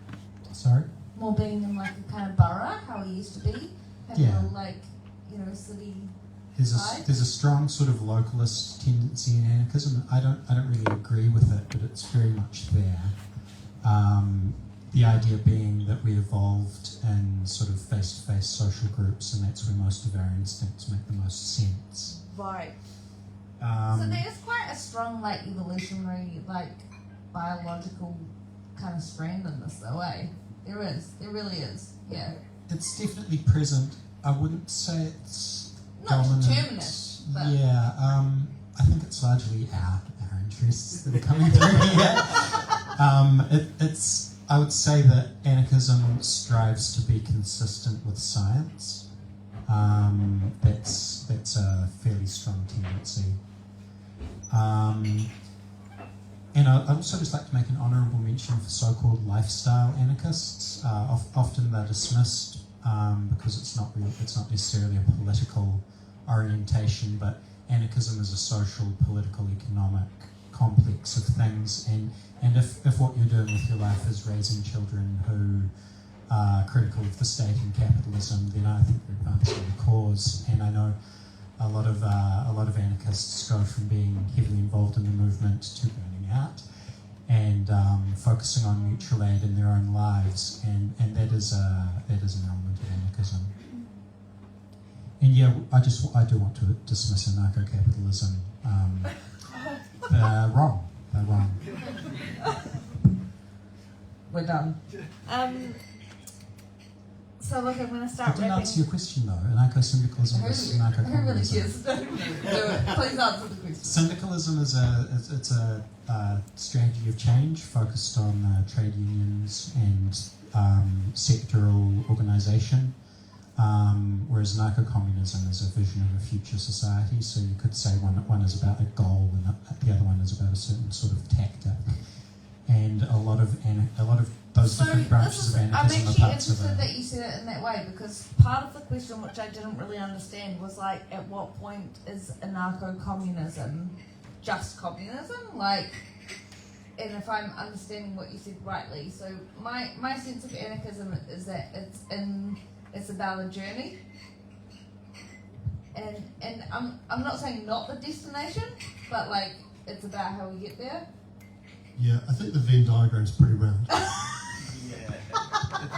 Sorry? More being in like a kind of borough, how we used to be, having a city. There's a strong sort of localist tendency in anarchism. I don't really agree with it, but it's very much there. The idea being that we evolved in sort of face-to-face social groups, and that's where most of our instincts make the most sense. Right. So there's quite a strong like evolutionary, like biological kind of strand in this though, eh? There really is, yeah. It's definitely present. I wouldn't say it's not dominant. determinist, but yeah, I think it's largely our interests that are coming through here. I would say that anarchism strives to be consistent with science. That's a fairly strong tendency. And I'd also just like to make an honourable mention for so-called lifestyle anarchists. Often they're dismissed because it's not necessarily a political orientation, but anarchism is a social, political, economic complex of things. And if what you're doing with your life is raising children who are critical of the state and capitalism, then I think you're advancing the cause. And I know a lot of anarchists go from being heavily involved in the movement to burning out and focusing on mutual aid in their own lives, and that is an element of anarchism. And yeah, I do want to dismiss anarcho-capitalism. They're wrong. We're done. So look, I'm going to start I didn't wrapping. answer your question though. Anarcho-syndicalism versus Who really anarcho-communism. cares? Please answer the question. Syndicalism is a strategy of change focused on trade unions and sectoral organisation. Whereas anarcho-communism is a vision of a future society, so you could say one is about a goal and the other one is about a certain sort of tactic. And a lot of those different branches of anarchism I'm are actually parts of interested it. that you said it in that way, because part of the question which I didn't really understand was like, at what point is anarcho-communism just communism? Like, and if I'm understanding what you said rightly, so my sense of anarchism is that it's about a journey, and I'm not saying not the destination, but like it's about how we get there. Yeah, I think the Venn diagram's pretty round.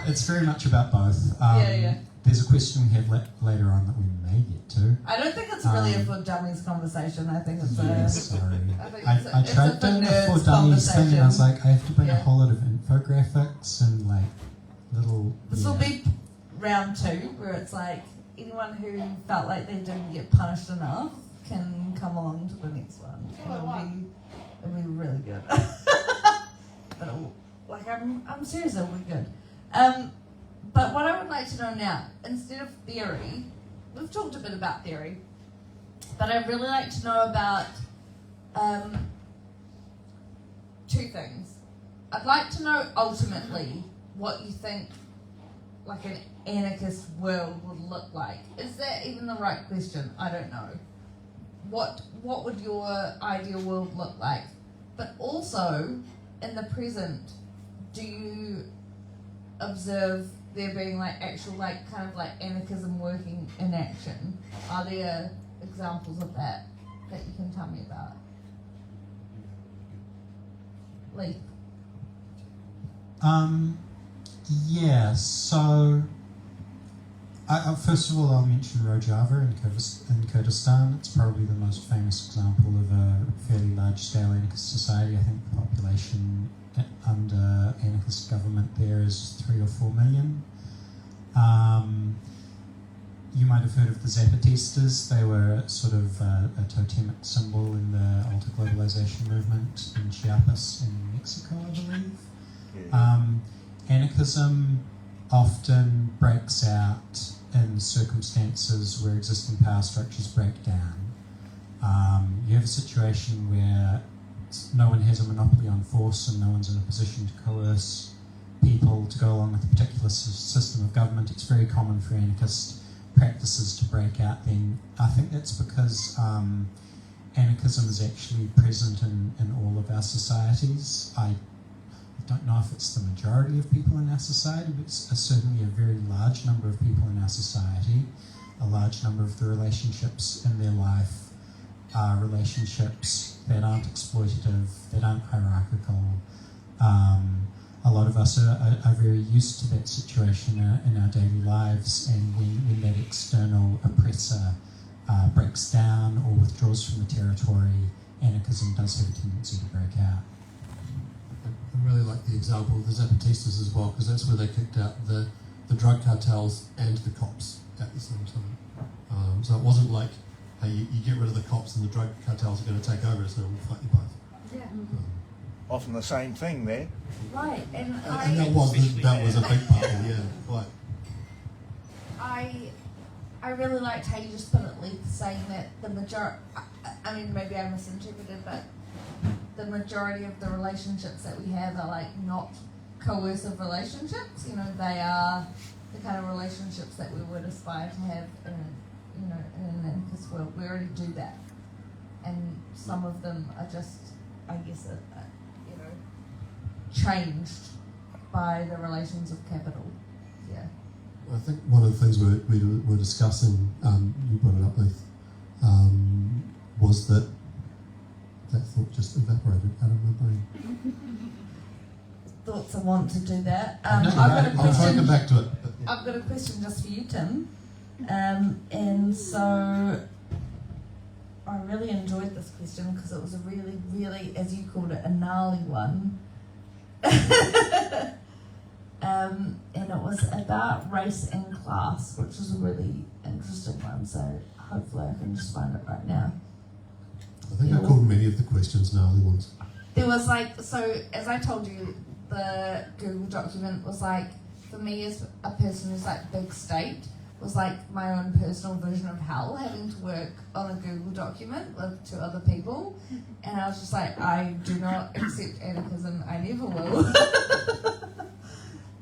It's very much about both. Yeah. There's a question we have later on that we may get to. I don't think it's really a For Dummies conversation. I think it's Yeah, a... sorry. I think I it's tried a doing the nerds For Dummies thing and I was like, I have to bring a Yeah. whole lot of infographics and like little... This will be round 2, where it's like anyone who felt like they didn't get punished enough can come along to the next one. It'll be really good. But I'm serious, it'll be good. But what I would like to know now, instead of theory, we've talked a bit about theory, but I'd really like to know about 2 things. I'd like to know ultimately what you think like an anarchist world would look like. Is that even the right question? I don't know. What would your ideal world look like? But also, in the present, do you observe there being like actual like kind of like anarchism working in action? Are there examples of that you can tell me about? Leith. Yeah, so first of all I'll mention Rojava in Kurdistan. It's probably the most famous example of a fairly large-scale anarchist society. I think the population under anarchist government there is 3 or 4 million. You might have heard of the Zapatistas. They were sort of a totemic symbol in the alter-globalization movement in Chiapas in Mexico, I believe. Anarchism often breaks out in circumstances where existing power structures break down. You have a situation where no one has a monopoly on force and no one's in a position to coerce people to go along with a particular system of government. It's very common for anarchist practices to break out then. I think that's because anarchism is actually present in all of our societies. I don't know if it's the majority of people in our society, but it's certainly a very large number of people in our society. A large number of the relationships in their life are relationships that aren't exploitative, that aren't hierarchical. A lot of us are very used to that situation in our daily lives, and when that external oppressor breaks down or withdraws from the territory, anarchism does have a tendency to break out. I really like the example of the Zapatistas as well, because that's where they kicked out the drug cartels and the cops at the same time. So it wasn't like, hey, you get rid of the cops and the drug cartels are going to take over, so we'll fight you both. Yeah. Often the same thing there. Right, and And that was a big part of it, yeah, quite. I really liked how you just put it, Leith, saying that the majority, I mean, maybe I misinterpreted, but the majority of the relationships that we have are like not coercive relationships. You know, they are the kind of relationships that we would aspire to have in an anarchist world. We already do that, and some of them are just, I guess, changed by the relations of capital. Yeah. I think one of the things we were discussing, you brought it up, Leith, was that thought just evaporated out of my brain. Thoughts I want to do that. I'll try to come back to it. I've got a question just for you, Tim. And so I really enjoyed this question because it was a really, really, as you called it, a gnarly one. And it was about race and class, which was a really interesting one. So hopefully I can just find it right now. I think I called many of the questions gnarly ones. There was like, so as I told you, the Google document was like, for me as a person who's like big state, was like my own personal version of hell, having to work on a Google document with 2 other people, and I was just like, I do not accept anarchism, I never will.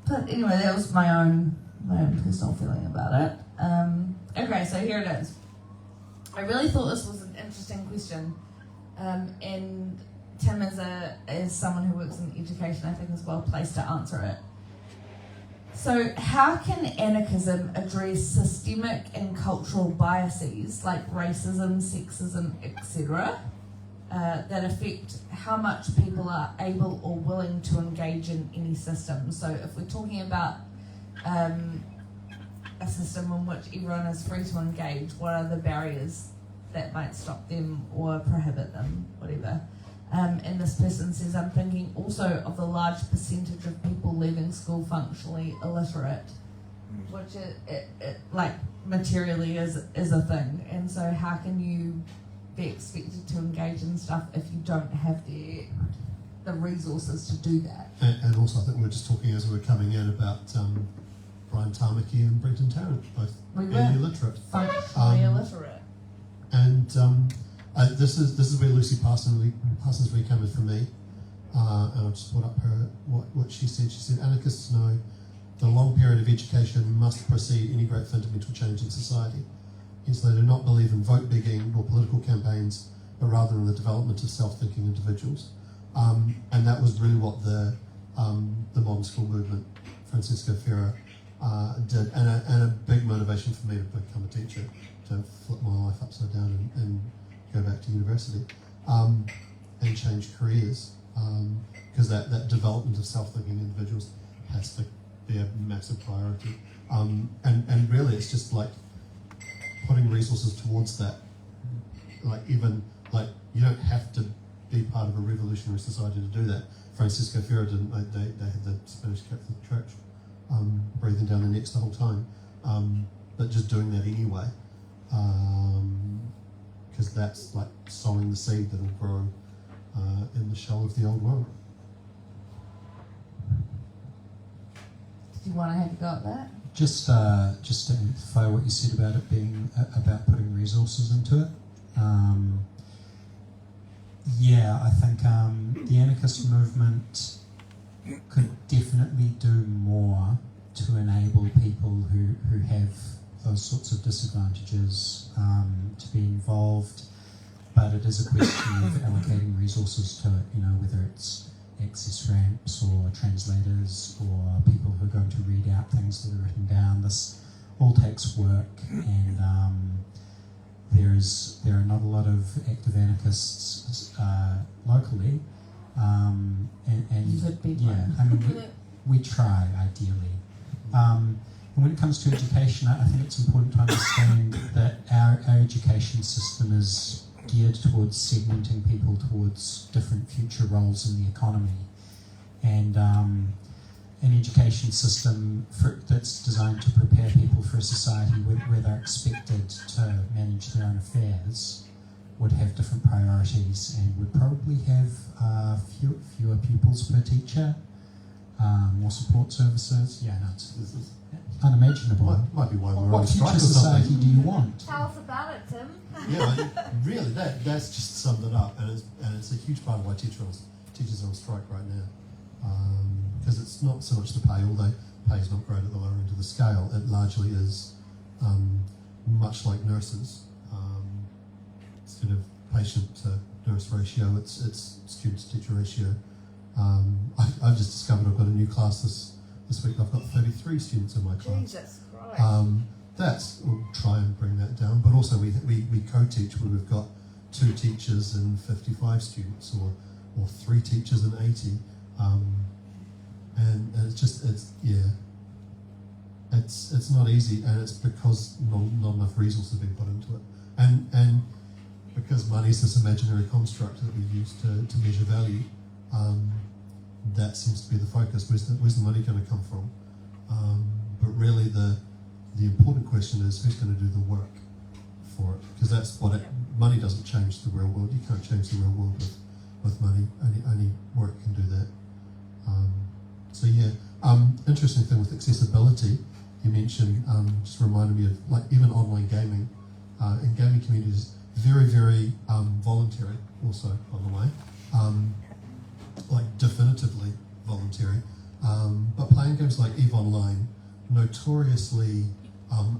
But anyway, that was my own personal feeling about it. Okay, so here it is. I really thought this was an interesting question, and Tim, as someone who works in education, I think is well placed to answer it. So how can anarchism address systemic and cultural biases like racism, sexism, etc., that affect how much people are able or willing to engage in any system? So if we're talking about a system in which everyone is free to engage, what are the barriers that might stop them or prohibit them, whatever? And this person says, I'm thinking also of the large percentage of people leaving school functionally illiterate, which it like materially is a thing. And so how can you be expected to engage in stuff if you don't have the resources to do that? And also, I think we were just talking as we were coming in about Brian Tamaki and Brenton Tarrant, both being illiterate. Functionally illiterate. And this is where Lucy Parsons really came in for me. And I'll just put up what she said. She said, anarchists know the long period of education must precede any great fundamental change in society. Hence, they do not believe in vote begging nor political campaigns, but rather in the development of self-thinking individuals. And that was really what the modern school movement, Francisco Ferrer, did, and a big motivation for me to become a teacher, to flip my life upside down and go back to university and change careers, because that development of self-thinking individuals has to be a massive priority. And really, it's just like putting resources towards that. Like even like you don't have to be part of a revolutionary society to do that. Francisco Ferrer didn't. They had the Spanish Catholic Church breathing down their necks the whole time, but just doing that anyway, because that's like sowing the seed that will grow in the shell of the old world. Do you want to have a go at that? Just to amplify what you said about it being about putting resources into it. Yeah, I think the anarchist movement could definitely do more to enable people who have those sorts of disadvantages to be involved, but it is a question of allocating resources to it, whether it's access ramps or translators or people who are going to read out things that are written down. This all takes work, and there are not a lot of active anarchists locally, and You could be yeah, one. I mean we try ideally. And when it comes to education, I think it's important to understand that our education system is geared towards segmenting people towards different future roles in the economy, and an education system that's designed to prepare people for a society where they're expected to manage their own affairs would have different priorities and would probably have fewer pupils per teacher, more support services. Yeah, no, it's unimaginable. Might be why we're What on strike future or something. society do you want? Tell us about it, Tim. Yeah, really, that's just summed it up, and it's a huge part of why teachers are on strike right now, because it's not so much the pay, although pay is not great at the lower end of the scale. It largely is much like nurses. Instead of patient to nurse ratio, it's student to teacher ratio. I've just discovered I've got a new class this week. I've got 33 students in my class. Jesus Christ. We'll try and bring that down, but also we co-teach where we've got 2 teachers and 55 students, or 3 teachers and 80, and it's not easy, and it's because not enough resources have been put into it, and because money is this imaginary construct that we use to measure value. That seems to be the focus. Where's the money going to come from? But really, the important question is who's going to do the work for it, because that's what money doesn't change the real world. You can't change the real world with money. Only work can do that. Interesting thing with accessibility you mentioned just reminded me of like even online gaming and gaming communities, very, very voluntary also, by the way, like definitively voluntary. But playing games like EVE Online, notoriously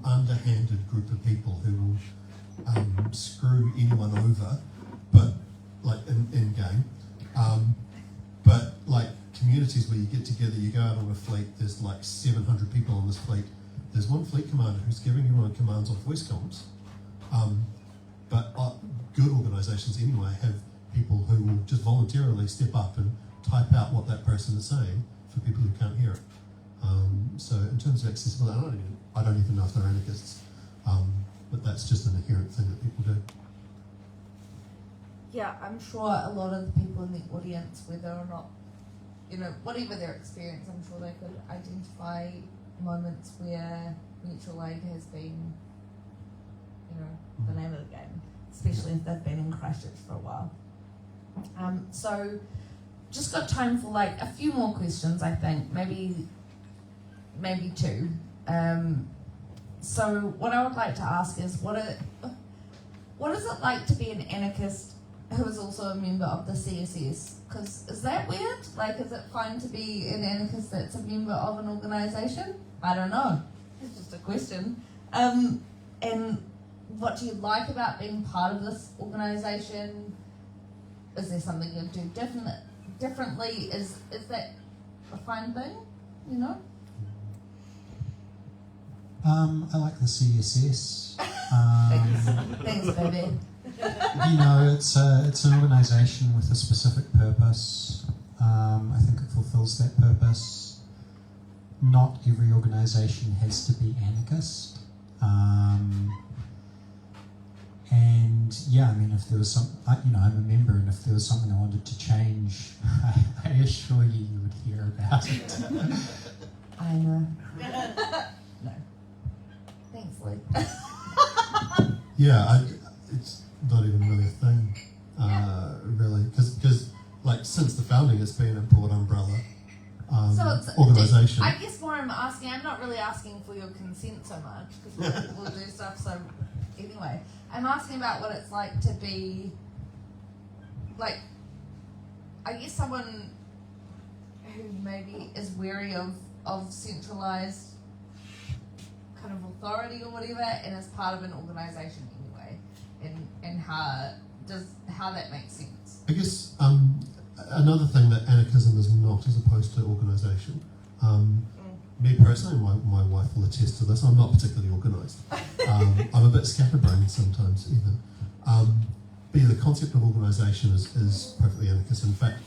underhanded group of people who will screw anyone over, but like in game. But like communities where you get together, you go out on a fleet, there's like 700 people on this fleet. There's one fleet commander who's giving everyone commands off voice comms. But good organisations anyway have people who will just voluntarily step up and type out what that person is saying for people who can't hear it. So in terms of accessibility, I don't even know if they're anarchists, but that's just an inherent thing that people do. Yeah, I'm sure a lot of the people in the audience, whether or not, whatever their experience, I'm sure they could identify moments where mutual aid has been, the name of the game, especially if they've been in Christchurch for a while. So just got time for like a few more questions, I think, maybe two. So what I would like to ask is, what is it like to be an anarchist who is also a member of the CSS? Because is that weird? Like, is it fine to be an anarchist that's a member of an organisation? I don't know. It's just a question. And what do you like about being part of this organisation? Is there something you do differently? Is that a fine thing? I like the CSS. Thanks, baby. It's an organisation with a specific purpose. I think it fulfills that purpose. Not every organisation has to be anarchist. And yeah, I mean, if there was I'm a member, and if there was something I wanted to change, I assure you would hear about it. I know. No. Thanks, Lee. Yeah, it's not even really a thing, really, because like since the founding, it's been a broad umbrella organisation. I guess more I'm not really asking for your consent so much, because we'll do stuff. So anyway, I'm asking about what it's like to be, like, I guess someone who maybe is wary of centralised kind of authority or whatever, and is part of an organisation anyway, and how that makes sense. I guess another thing that anarchism is not, as opposed to organisation. Me personally, my wife will attest to this. I'm not particularly organised. I'm a bit scatterbrained sometimes, even. But yeah, the concept of organisation is perfectly anarchist. In fact,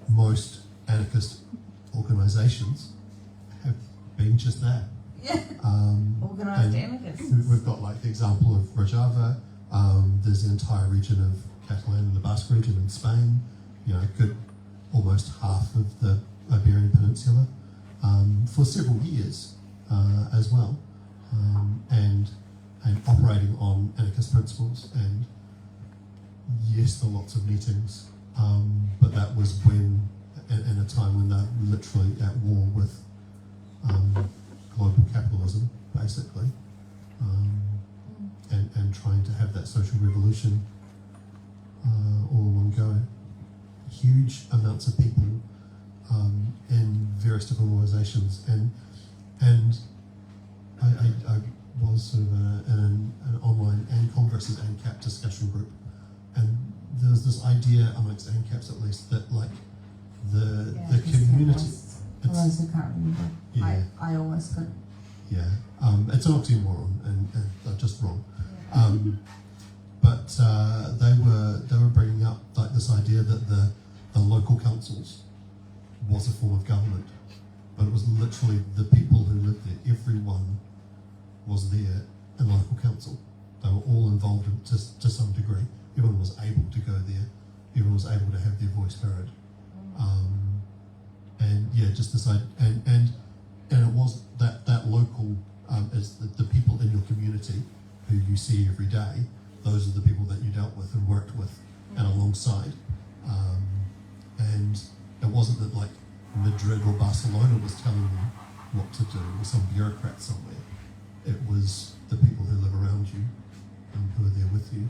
most anarchist organisations have been just that. Yeah. Organised anarchists. We've got like the example of Rojava. There's the entire region of Catalan and the Basque region in Spain. Almost half of the Iberian Peninsula. For several years as well, and operating on anarchist principles, and yes, there are lots of meetings, but that was when, in a time when they're literally at war with global capitalism, basically, and trying to have that social revolution all in one go. Huge amounts of people in various different organisations, and I was sort of in an online ANCOM and CAP discussion group, and there was this idea amongst ANCAPs at least that like the community. For those who can't remember, yeah, I almost could. Yeah, it's an oxymoron, and they're just wrong. But they were bringing up like this idea that the local councils was a form of government, but it was literally the people who lived there. Everyone was there in the local council. They were all involved to some degree. Everyone was able to go there. Everyone was able to have their voice heard. And yeah, just this idea, and it was that local is the people in your community who you see every day. Those are the people that you dealt with and worked with and alongside. And it wasn't that like Madrid or Barcelona was telling them what to do, or some bureaucrat somewhere. it was the people who live around you and who are there with you.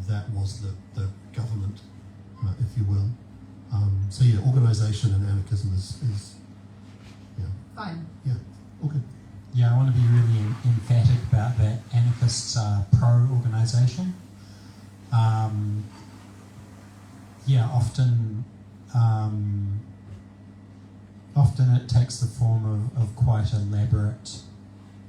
That was the government, if you will. So yeah, organisation and anarchism is Fine. all good. Yeah, I want to be really emphatic about that. Anarchists are pro-organisation. Often it takes the form of quite elaborate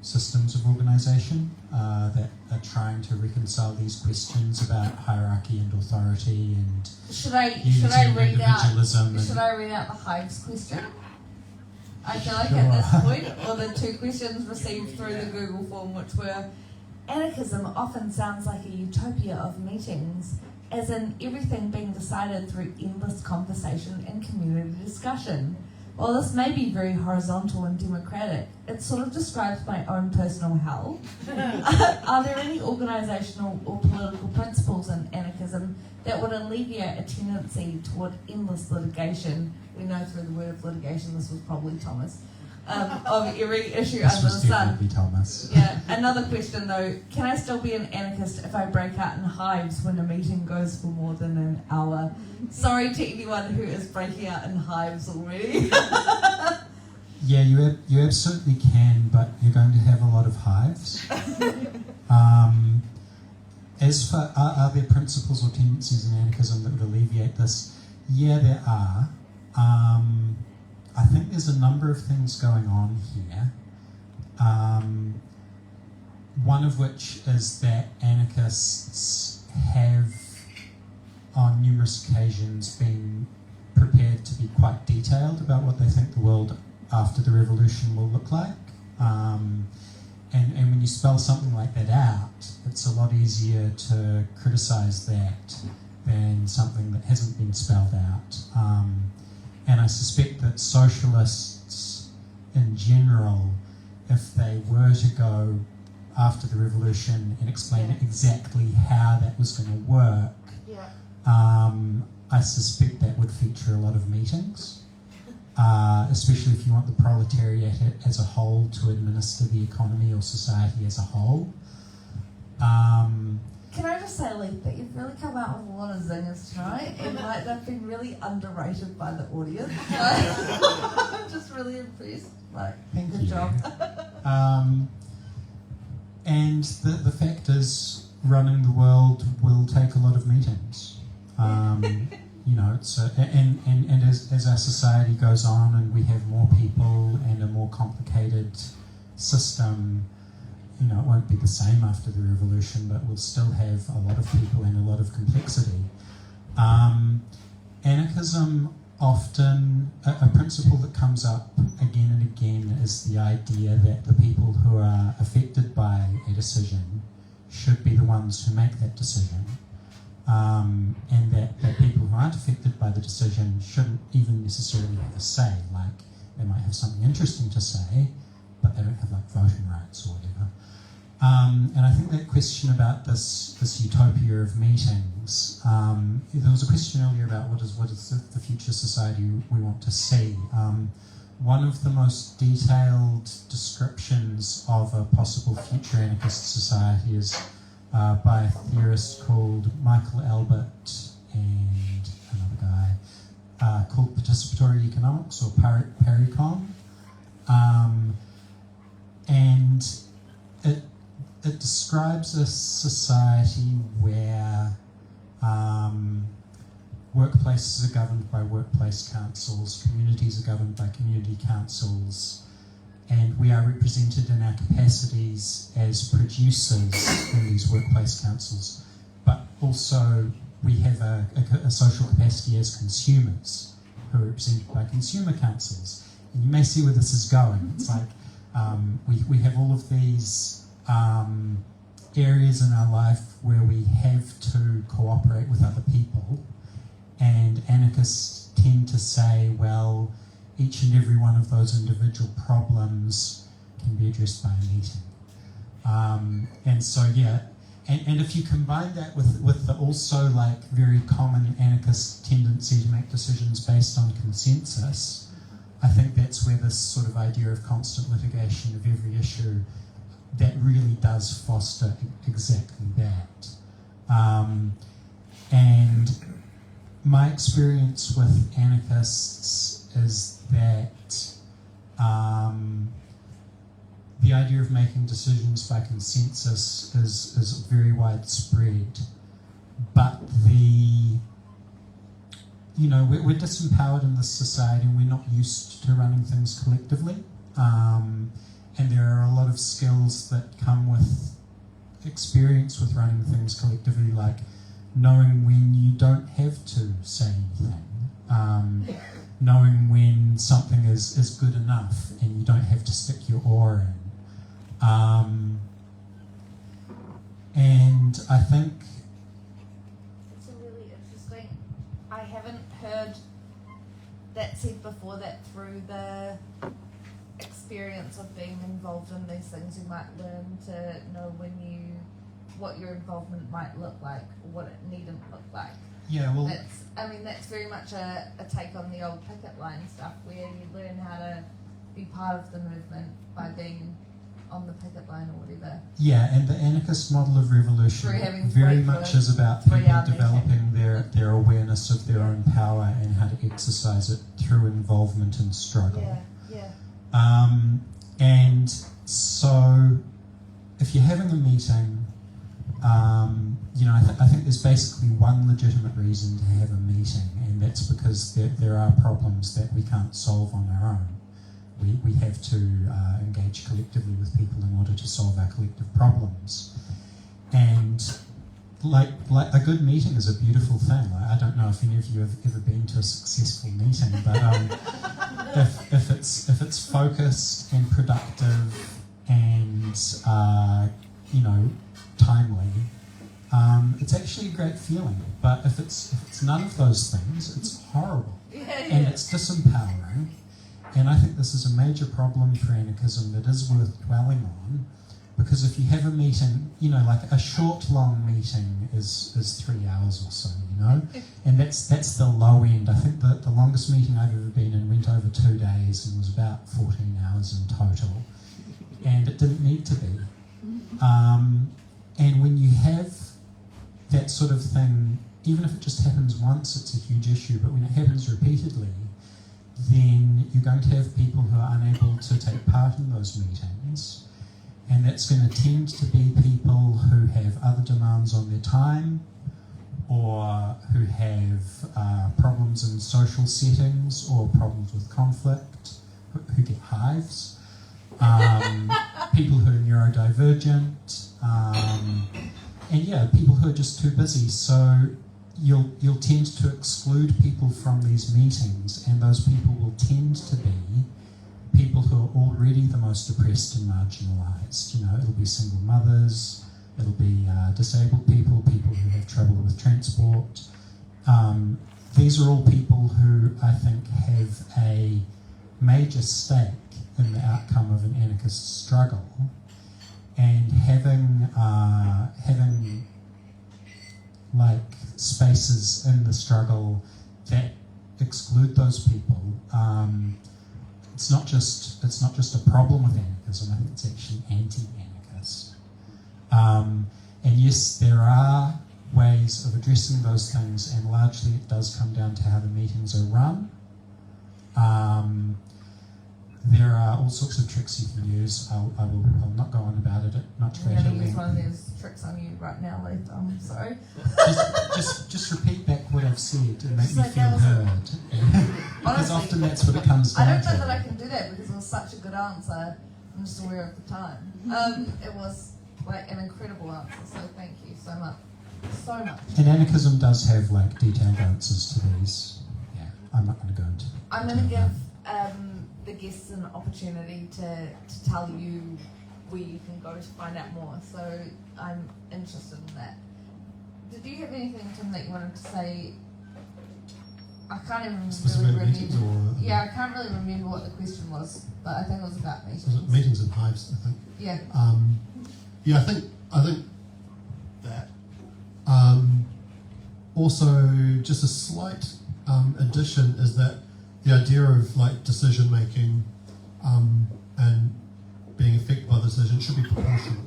systems of organisation that are trying to reconcile these questions about hierarchy and authority and Should I unity and read out? individualism. Should I read out the hives question? I feel like Sure. at this point, or the 2 questions received through the Google form, which were, anarchism often sounds like a utopia of meetings, as in everything being decided through endless conversation and community discussion. While this may be very horizontal and democratic, it sort of describes my own personal hell. Are there any organisational or political principles in anarchism that would alleviate a tendency toward endless litigation? We know through the word of litigation, this was probably Thomas, of every issue This under was the sun. definitely Thomas. Yeah. Another question though, can I still be an anarchist if I break out in hives when a meeting goes for more than an hour? Sorry to anyone who is breaking out in hives already. Yeah, you absolutely can, but you're going to have a lot of hives. As for are there principles or tendencies in anarchism that would alleviate this? Yeah, there are. I think there's a number of things going on here. One of which is that anarchists have, on numerous occasions, been prepared to be quite detailed about what they think the world after the revolution will look like. And when you spell something like that out, it's a lot easier to criticise that than something that hasn't been spelled out. And I suspect that socialists in general, if they were to go after the revolution and explain exactly how that was going to work, I suspect that would feature a lot of meetings, especially if you want the proletariat as a whole to administer the economy or society as a whole. Can I just say, Leith, that you've really come out with a lot of zingers tonight, and like they've been really underrated by the audience. I'm just really impressed. Like, Thank good you. job. And the fact is, running the world will take a lot of meetings. You know, and as our society goes on and we have more people and a more complicated system, you know, it won't be the same after the revolution, but we'll still have a lot of people and a lot of complexity. Anarchism often, a principle that comes up again and again is the idea that the people who are affected by a decision should be the ones who make that decision. And that people who aren't affected by the decision shouldn't even necessarily have a say. Like, they might have something interesting to say, but they don't have like voting rights or whatever. And I think that question about this utopia of meetings, there was a question earlier about what is the future society we want to see. One of the most detailed descriptions of a possible future anarchist society is by a theorist called Michael Albert and another guy called participatory economics, or Paricom. And it describes a society where workplaces are governed by workplace councils, communities are governed by community councils, and we are represented in our capacities as producers in these workplace councils, but also we have a social capacity as consumers who are represented by consumer councils. And you may see where this is going. It's like we have all of these areas in our life where we have to cooperate with other people, and anarchists tend to say, well, each and every one of those individual problems can be addressed by a meeting. And so, yeah, and if you combine that with the also like very common anarchist tendency to make decisions based on consensus, I think that's where this sort of idea of constant litigation of every issue that really does foster exactly that. And my experience with anarchists is that the idea of making decisions by consensus is very widespread, but we're disempowered in this society and we're not used to running things collectively. And there are a lot of skills that come with experience with running things collectively, like knowing when you don't have to say anything, knowing when something is good enough and you don't have to stick your oar in. And I think it's a really interesting. I haven't heard that said before, that through the experience of being involved in these things, you might learn to know what your involvement might look like, or what it needn't look like. Yeah, well, that's very much a take on the old picket line stuff, where you learn how to be part of the movement by being on the picket line or whatever. yeah, and the anarchist model of revolution very much is about people developing their awareness of their own power and how to exercise it through involvement and struggle. Yeah. And so, if you're having a meeting, I think there's basically one legitimate reason to have a meeting, and that's because there are problems that we can't solve on our own. We have to engage collectively with people in order to solve our collective problems. And like a good meeting is a beautiful thing. I don't know if any of you have ever been to a successful meeting, but if it's focused and productive and timely, it's actually a great feeling. But if it's none of those things, it's horrible. And it's disempowering. And I think this is a major problem for anarchism that is worth dwelling on, because if you have a meeting, like a short, long meeting is 3 hours or so, and that's the low end. I think that the longest meeting I've ever been in went over 2 days and was about 14 hours in total, and it didn't need to be. And when you have that sort of thing, even if it just happens once, it's a huge issue, but when it happens repeatedly, then you're going to have people who are unable to take part in those meetings, and that's going to tend to be people who have other demands on their time, or who have problems in social settings, or problems with conflict, who get hives, people who are neurodivergent, and people who are just too busy. So you'll tend to exclude people from these meetings, and those people will tend to be people who are already the most oppressed and marginalised. It'll be single mothers, it'll be disabled people, people who have trouble with transport. These are all people who I think have a major stake in the outcome of an anarchist struggle, and having like spaces in the struggle that exclude those people, it's not just a problem with anarchism. I think it's actually anti-anarchist. And yes, there are ways of addressing those things, and largely it does come down to how the meetings are run. There are all sorts of tricks you can use. I'll not go on about it at much greater length. I'm going to use one of those tricks on you right now, Leith. I'm sorry. Just repeat back what I've said and make me feel heard. Because Honestly, often that's what it comes down to. I don't know that I can do that because it was such a good answer. I'm just aware of the time. It was like an incredible answer, so thank you so much. So much. And anarchism does have like detailed answers to these. Yeah, I'm not going to go into. I'm going to give the guests an opportunity to tell you where you can go to find out more. So I'm interested in that. Did you have anything, Tim, that you wanted to say? I can't even really remember. Yeah, I can't really remember what the question was, but I think it was about meetings. Was it meetings and hives, I think? Yeah. I think that. Also, just a slight addition is that the idea of like decision making and being affected by the decision should be proportional.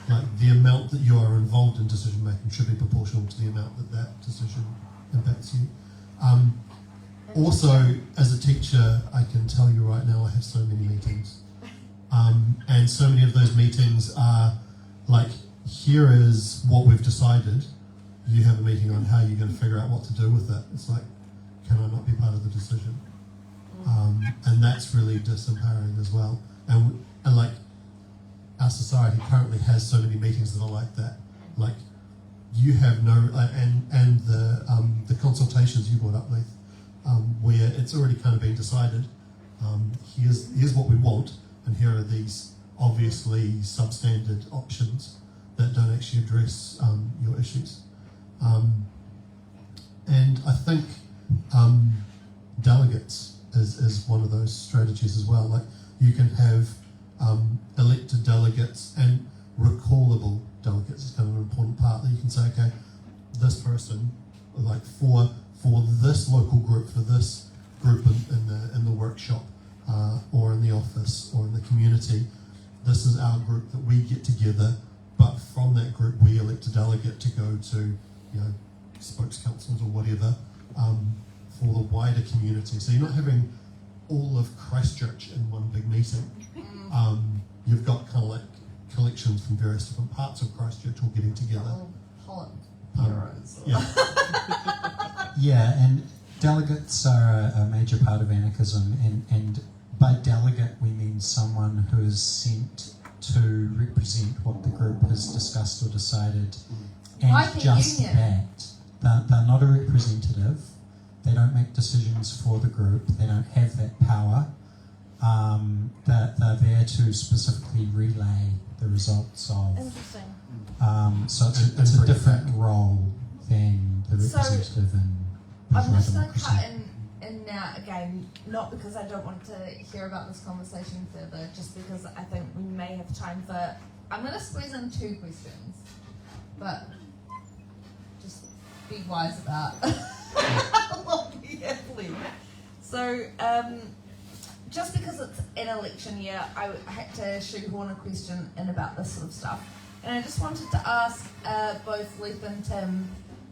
Like the amount that you are involved in decision making should be proportional to the amount that that decision impacts you. Also, as a teacher, I can tell you right now I have so many meetings. And so many of those meetings are like, here is what we've decided. You have a meeting on how you're going to figure out what to do with it. It's like, can I not be part of the decision? And that's really disempowering as well. And like, our society currently has so many meetings that are like that. Like, you have no, and the consultations you brought up, Leith, where it's already kind of been decided. Here's what we want, and here are these obviously substandard options that don't actually address your issues. And I think delegates is one of those strategies as well. Like, you can have elected delegates and recallable delegates is kind of an important part that you can say, okay, this person, like for this local group, for this group in the workshop or in the office or in the community, this is our group that we get together, but from that group we elect a delegate to go to, you know, spokes councils or whatever, for the wider community. So you're not having all of Christchurch in one big meeting. You've got kind of like collections from various different parts of Christchurch all getting together. Holland. Yeah. Yeah, and delegates are a major part of anarchism, and by delegate we mean someone who is sent to represent what the group has discussed or decided, and Like a just union. that. They're not a representative. They don't make decisions for the group. They don't have that power. They're there to specifically relay the results of. Interesting. So it's a different role than the So, representative in I'm just going to democracy. cut in now again, not because I don't want to hear about this conversation further, just because I think we may have time for. I'm going to squeeze in 2 questions, but just be wise about how long you have left. So, just because it's an election year, I had to shoehorn a question in about this sort of stuff. And I just wanted to ask both Leith and Tim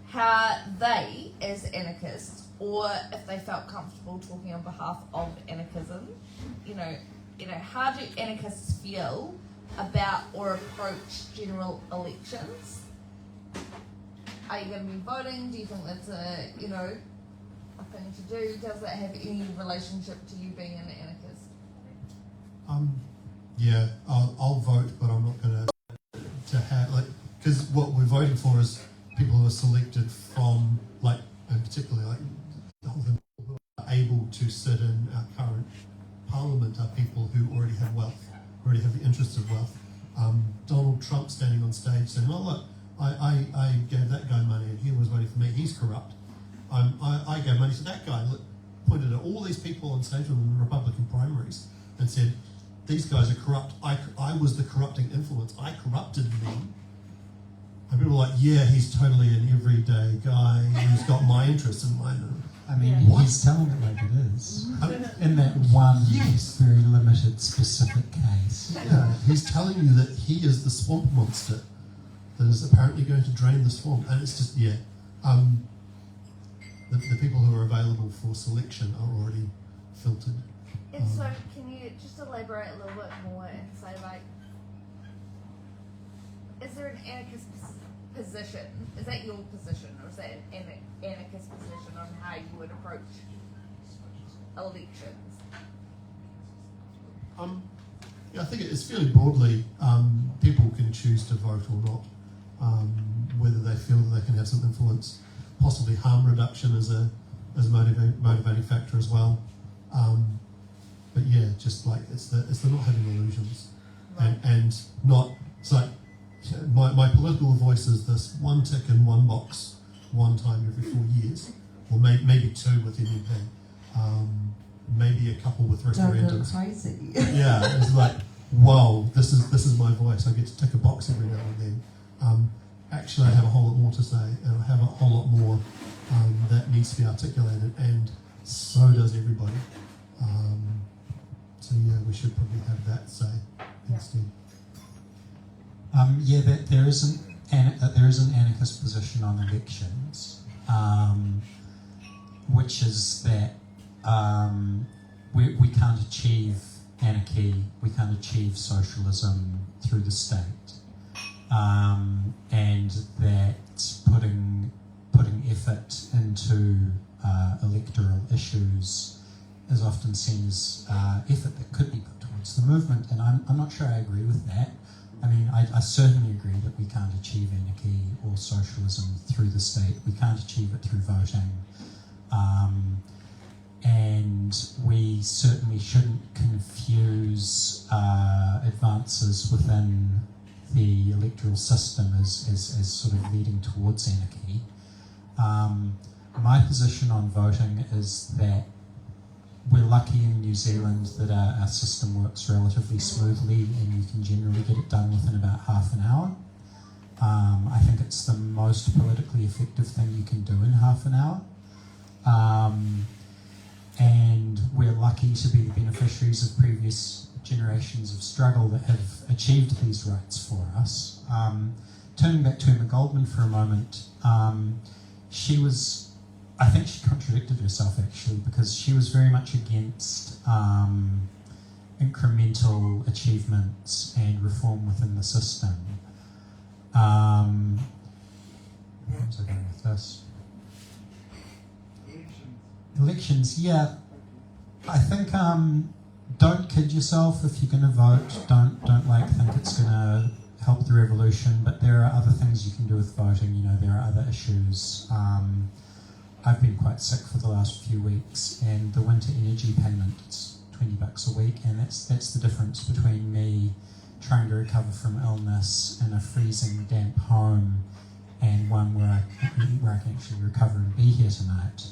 how they, as anarchists, or if they felt comfortable talking on behalf of anarchism, you know, how do anarchists feel about or approach general elections? Are you going to be voting? Do you think that's a thing to do? Does that have any relationship to you being an anarchist? Yeah, I'll vote, but I'm not going to have, like, because what we're voting for is people who are selected from, like, and particularly, like, the people who are able to sit in our current parliament are people who already have wealth, already have the interests of wealth. Donald Trump standing on stage saying, oh, look, I gave that guy money and he was voting for me, he's corrupt. I gave money to that guy, look, pointed at all these people on stage in the Republican primaries and said, these guys are corrupt. I was the corrupting influence. I corrupted them. And people are like, yeah, he's totally an everyday guy who's got my interests in mind. I mean, What? he's telling it like it is. Um, In that one Yes. very limited specific case. Yeah, he's telling you that he is the swamp monster that is apparently going to drain the swamp. And it's just, yeah. The people who are available for selection are already filtered. And so, can you just elaborate a little bit more and say, like, is there an anarchist position? Is that your position, or is that an anarchist position on how you would approach elections? Yeah, I think it's fairly broadly, people can choose to vote or not, whether they feel that they can have some influence. Possibly harm reduction is a motivating factor as well. But yeah, just like it's the not having illusions, Right. and not. It's like my political voice is this one tick in one box, one time every 4 years, or maybe 2 with MMP, maybe a couple with referendums. crazy. Yeah, it's like, wow, this is my voice. I get to tick a box every now and then. Actually, I have a whole lot more to say, and I have a whole lot more that needs to be articulated, and so does everybody. So yeah, we should probably have that say. instead. There is an anarchist position on elections, which is that we can't achieve anarchy, we can't achieve socialism through the state, and that putting effort into electoral issues is often seen as effort that could be put towards the movement, and I'm not sure I agree with that. I mean, I certainly agree that we can't achieve anarchy or socialism through the state. We can't achieve it through voting. And we certainly shouldn't confuse advances within the electoral system as sort of leading towards anarchy. My position on voting is that we're lucky in New Zealand that our system works relatively smoothly and you can generally get it done within about half an hour. I think it's the most politically effective thing you can do in half an hour. And we're lucky to be the beneficiaries of previous generations of struggle that have achieved these rights for us. Turning back to Emma Goldman for a moment, I think she contradicted herself actually, because she was very much against incremental achievements and reform within the system. Where was I going with this? Elections, yeah. I think don't kid yourself if you're going to vote. Don't think it's going to help the revolution. But there are other things you can do with voting. You know, there are other issues. I've been quite sick for the last few weeks, and the winter energy payment is $20 a week, and that's the difference between me trying to recover from illness in a freezing, damp home and one where I can actually recover and be here tonight.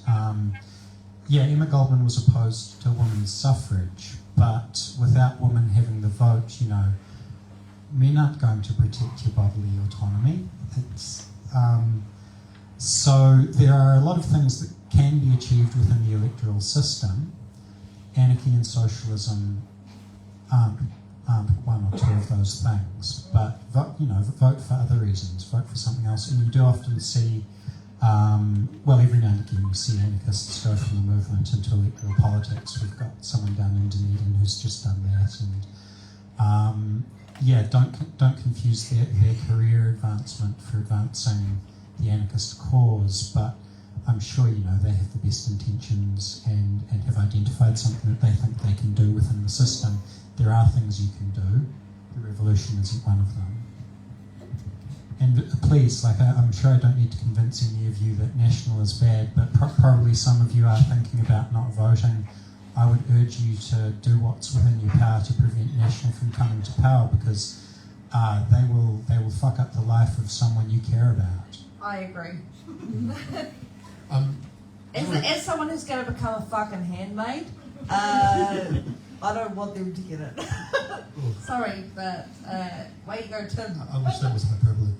Emma Goldman was opposed to women's suffrage, but without women having the vote, you know, men aren't going to protect your bodily autonomy. So there are a lot of things that can be achieved within the electoral system. Anarchy and socialism aren't one or two of those things, but vote for other reasons, vote for something else. And you do often see, every now and again you see anarchists go from the movement into electoral politics. We've got someone down in Dunedin who's just done that, and don't confuse their career advancement for advancing the anarchist cause, but I'm sure they have the best intentions and have identified something that they think they can do within the system. There are things you can do. The revolution isn't one of them. And please, I'm sure I don't need to convince any of you that national is bad, but probably some of you are thinking about not voting. I would urge you to do what's within your power to prevent national from coming to power, because they will fuck up the life of someone you care about. I agree. As someone who's going to become a fucking handmaid, I don't want them to get it. Sorry, but way you go, Tim. I wish that was hyperbole.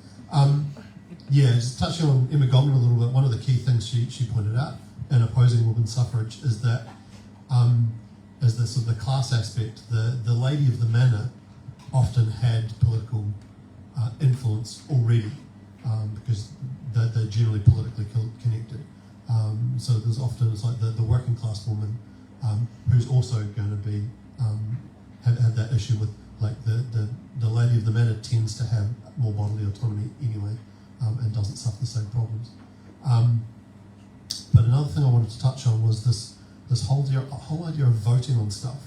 Just touching on Emma Goldman a little bit, one of the key things she pointed out in opposing women's suffrage is that is the sort of the class aspect. The lady of the manor often had political influence already, because they're generally politically connected. So there's often, it's like the working class woman who's also going to be have that issue with, like, the lady of the manor tends to have more bodily autonomy anyway, and doesn't suffer the same problems. But another thing I wanted to touch on was this whole idea of voting on stuff,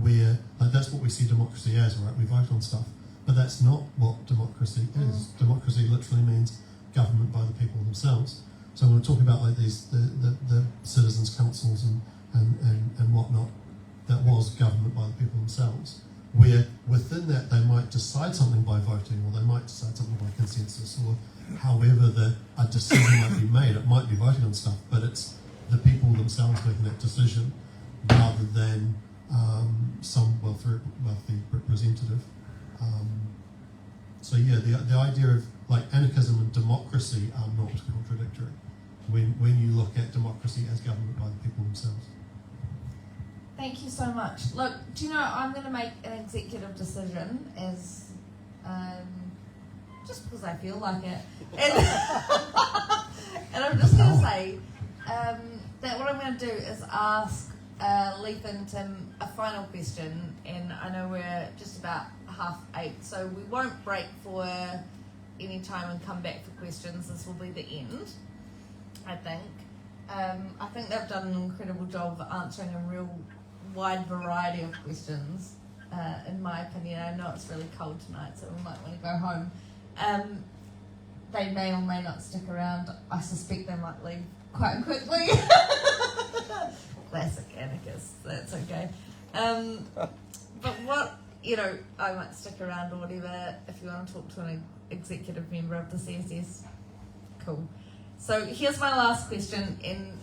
where, like, that's what we see democracy as, right? We vote on stuff. But that's not what democracy is. Democracy literally means government by the people themselves. So when we're talking about, like, these the citizens' councils and whatnot, that was government by the people themselves. Where within that they might decide something by voting, or they might decide something by consensus, or however a decision might be made. It might be voting on stuff, but it's the people themselves making that decision, rather than some wealthy representative. The idea of, like, anarchism and democracy are not contradictory when you look at democracy as government by the people themselves. Thank you so much. Look, do you know, I'm going to make an executive decision as just because I feel like it. And, and I'm just going to say that what I'm going to do is ask Leith and Tim a final question, and I know we're just about 8:30, so we won't break for any time and come back for questions. This will be the end, I think. I think they've done an incredible job of answering a real wide variety of questions, in my opinion. I know it's really cold tonight, so we might want to go home. They may or may not stick around. I suspect they might leave quite quickly. Classic anarchists, that's okay. But what, I might stick around or whatever if you want to talk to an executive member of the CSS. Cool. So here's my last question, and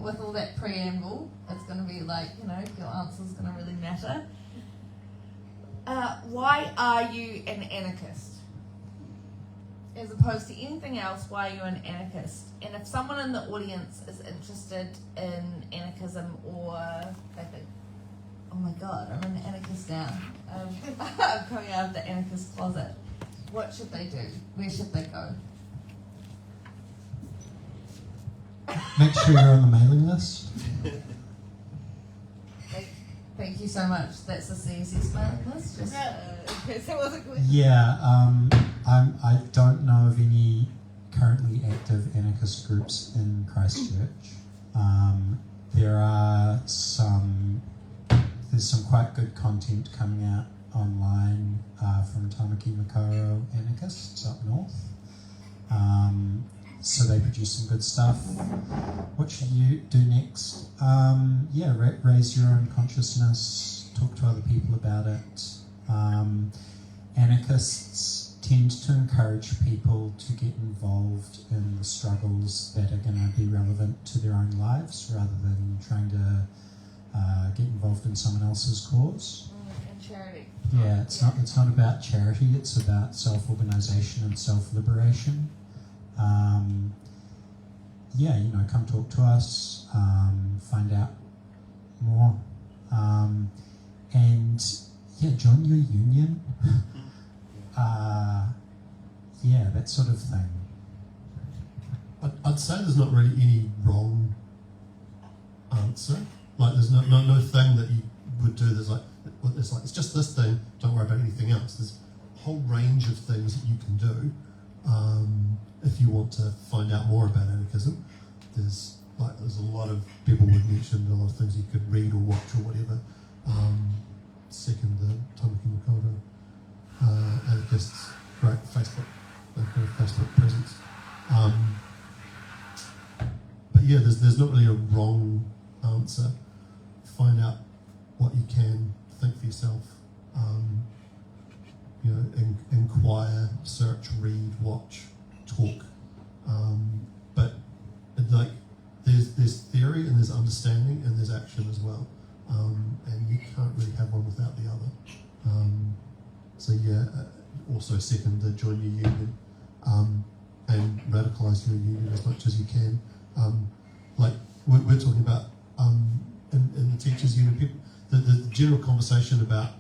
with all that preamble, it's going to be like, your answer's going to really matter. Why are you an anarchist? As opposed to anything else, why are you an anarchist? And if someone in the audience is interested in anarchism, or they think, oh my god, I'm an anarchist now, I'm coming out of the anarchist closet, what should they do? Where should they go? Make sure you're on the mailing list. Thank you so much. That's the CSS mailing list. Just in case it wasn't clear. Yeah, I don't know of any currently active anarchist groups in Christchurch. There's some quite good content coming out online from Tamaki Makaurau anarchists up north. So they produce some good stuff. What should you do next? Raise your own consciousness, talk to other people about it. Anarchists tend to encourage people to get involved in the struggles that are going to be relevant to their own lives rather than trying to get involved in someone else's cause. And charity. Yeah, it's not about charity, it's about self-organisation and self-liberation. Come talk to us, find out more, join your union. That sort of thing. I'd say there's not really any wrong answer. Like there's no thing that you would do. It's just this thing. Don't worry about anything else. There's a whole range of things that you can do. If you want to find out more about anarchism, there's a lot of people would mention a lot of things you could read or watch or whatever. Second, the Tamaki Makaurau anarchists, great Facebook, they've got a Facebook presence. There's not really a wrong answer. Find out what you can, think for yourself. Inquire, search, read, watch, talk. There's theory and there's understanding and there's action as well. And you can't really have one without the other. Also second, join your union and radicalise your union as much as you can. We're talking about in the teachers' union, people, the general conversation about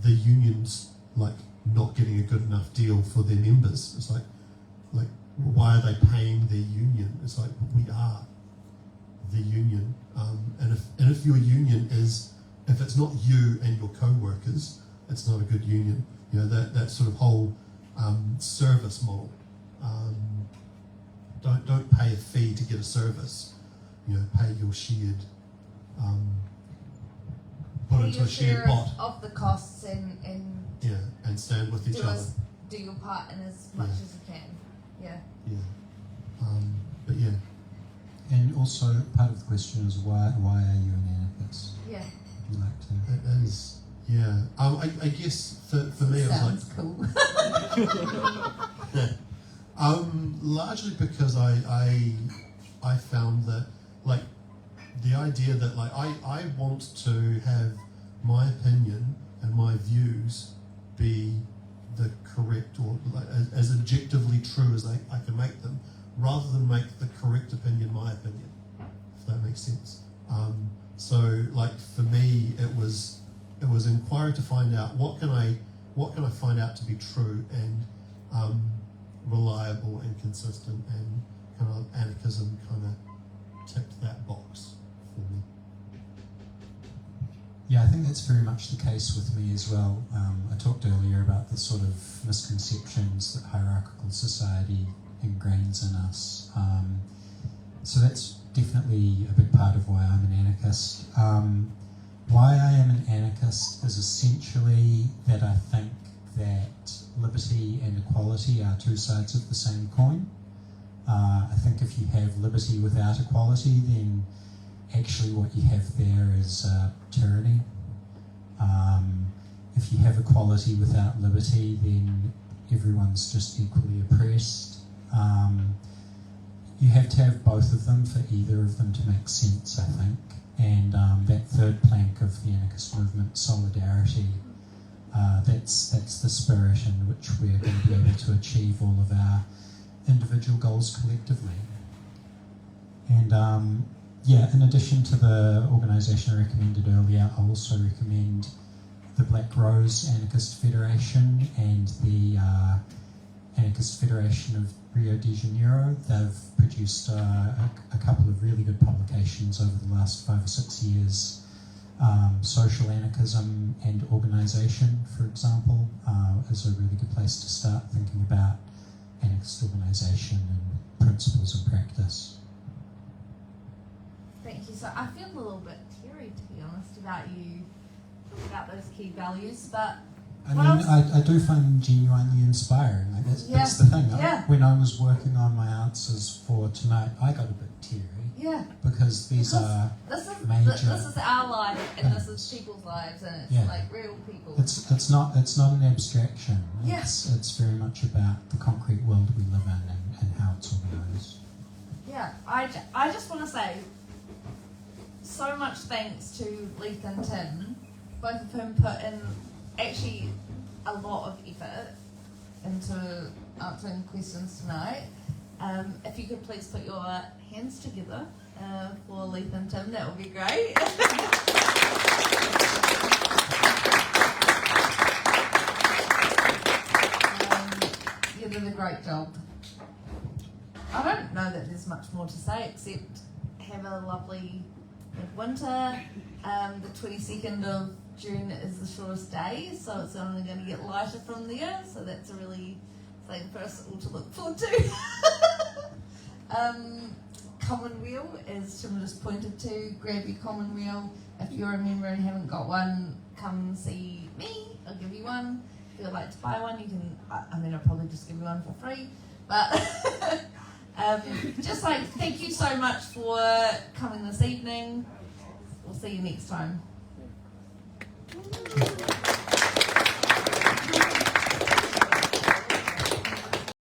the unions not getting a good enough deal for their members. It's like why are they paying their union? It's like we are the union, and if your union if it's not you and your co-workers, it's not a good union. That sort of whole service model. Don't pay a fee to get a service. Pay your shared. Put into a shared pot of the costs and stand with each other. Do your part in as much as you can. Yeah. And also part of the question is why are you an anarchist? Yeah. Would you like to? It is. Yeah. I guess for me, Sounds it cool. largely because I found that the idea that I want to have my opinion and my views be the correct or as objectively true as I can make them, rather than make the correct opinion my opinion, if that makes sense. So, like for me, it was inquiry to find out what can I find out to be true and reliable and consistent, and kind of anarchism kind of ticked that box for me. Yeah, I think that's very much the case with me as well. I talked earlier about the sort of misconceptions that hierarchical society ingrains in us. So that's definitely a big part of why I'm an anarchist. Why I am an anarchist is essentially that I think that liberty and equality are two sides of the same coin. I think if you have liberty without equality, then actually what you have there is tyranny. If you have equality without liberty, then everyone's just equally oppressed. You have to have both of them for either of them to make sense, I think. And that third plank of the anarchist movement, solidarity, that's the spirit in which we're going to be able to achieve all of our individual goals collectively. And in addition to the organisation I recommended earlier, I also recommend the Black Rose Anarchist Federation and the Anarchist Federation of Rio de Janeiro. They've produced a couple of really good publications over the last 5 or 6 years. Social Anarchism and Organisation, for example, is a really good place to start thinking about anarchist organisation and principles and practice. Thank you. So I feel a little bit teary, to be honest, about you talking about those key values, but I do find them genuinely inspiring. Like that's the thing. Yeah. When I was working on my answers for tonight, I got a bit teary. Yeah. Because these are major. This is our life, and this is people's lives, and it's like real people. It's not an abstraction. Yeah. It's very much about the concrete world we live in and how it's organised. Yeah. I just want to say so much thanks to Leith and Tim, both of whom put in actually a lot of effort into answering questions tonight. If you could please put your hands together for Leith and Tim, that would be great. You did a great job. I don't know that there's much more to say except have a lovely winter. The 22nd of June is the shortest day, so it's only going to get lighter from there, so that's a really thing for us all to look forward to. Common wheel, as Tim just pointed to, grab your common wheel. If you're a member and haven't got one, come see me, I'll give you one. If you'd like to buy one, you can, I'll probably just give you one for free, but just like, thank you so much for coming this evening. We'll see you next time.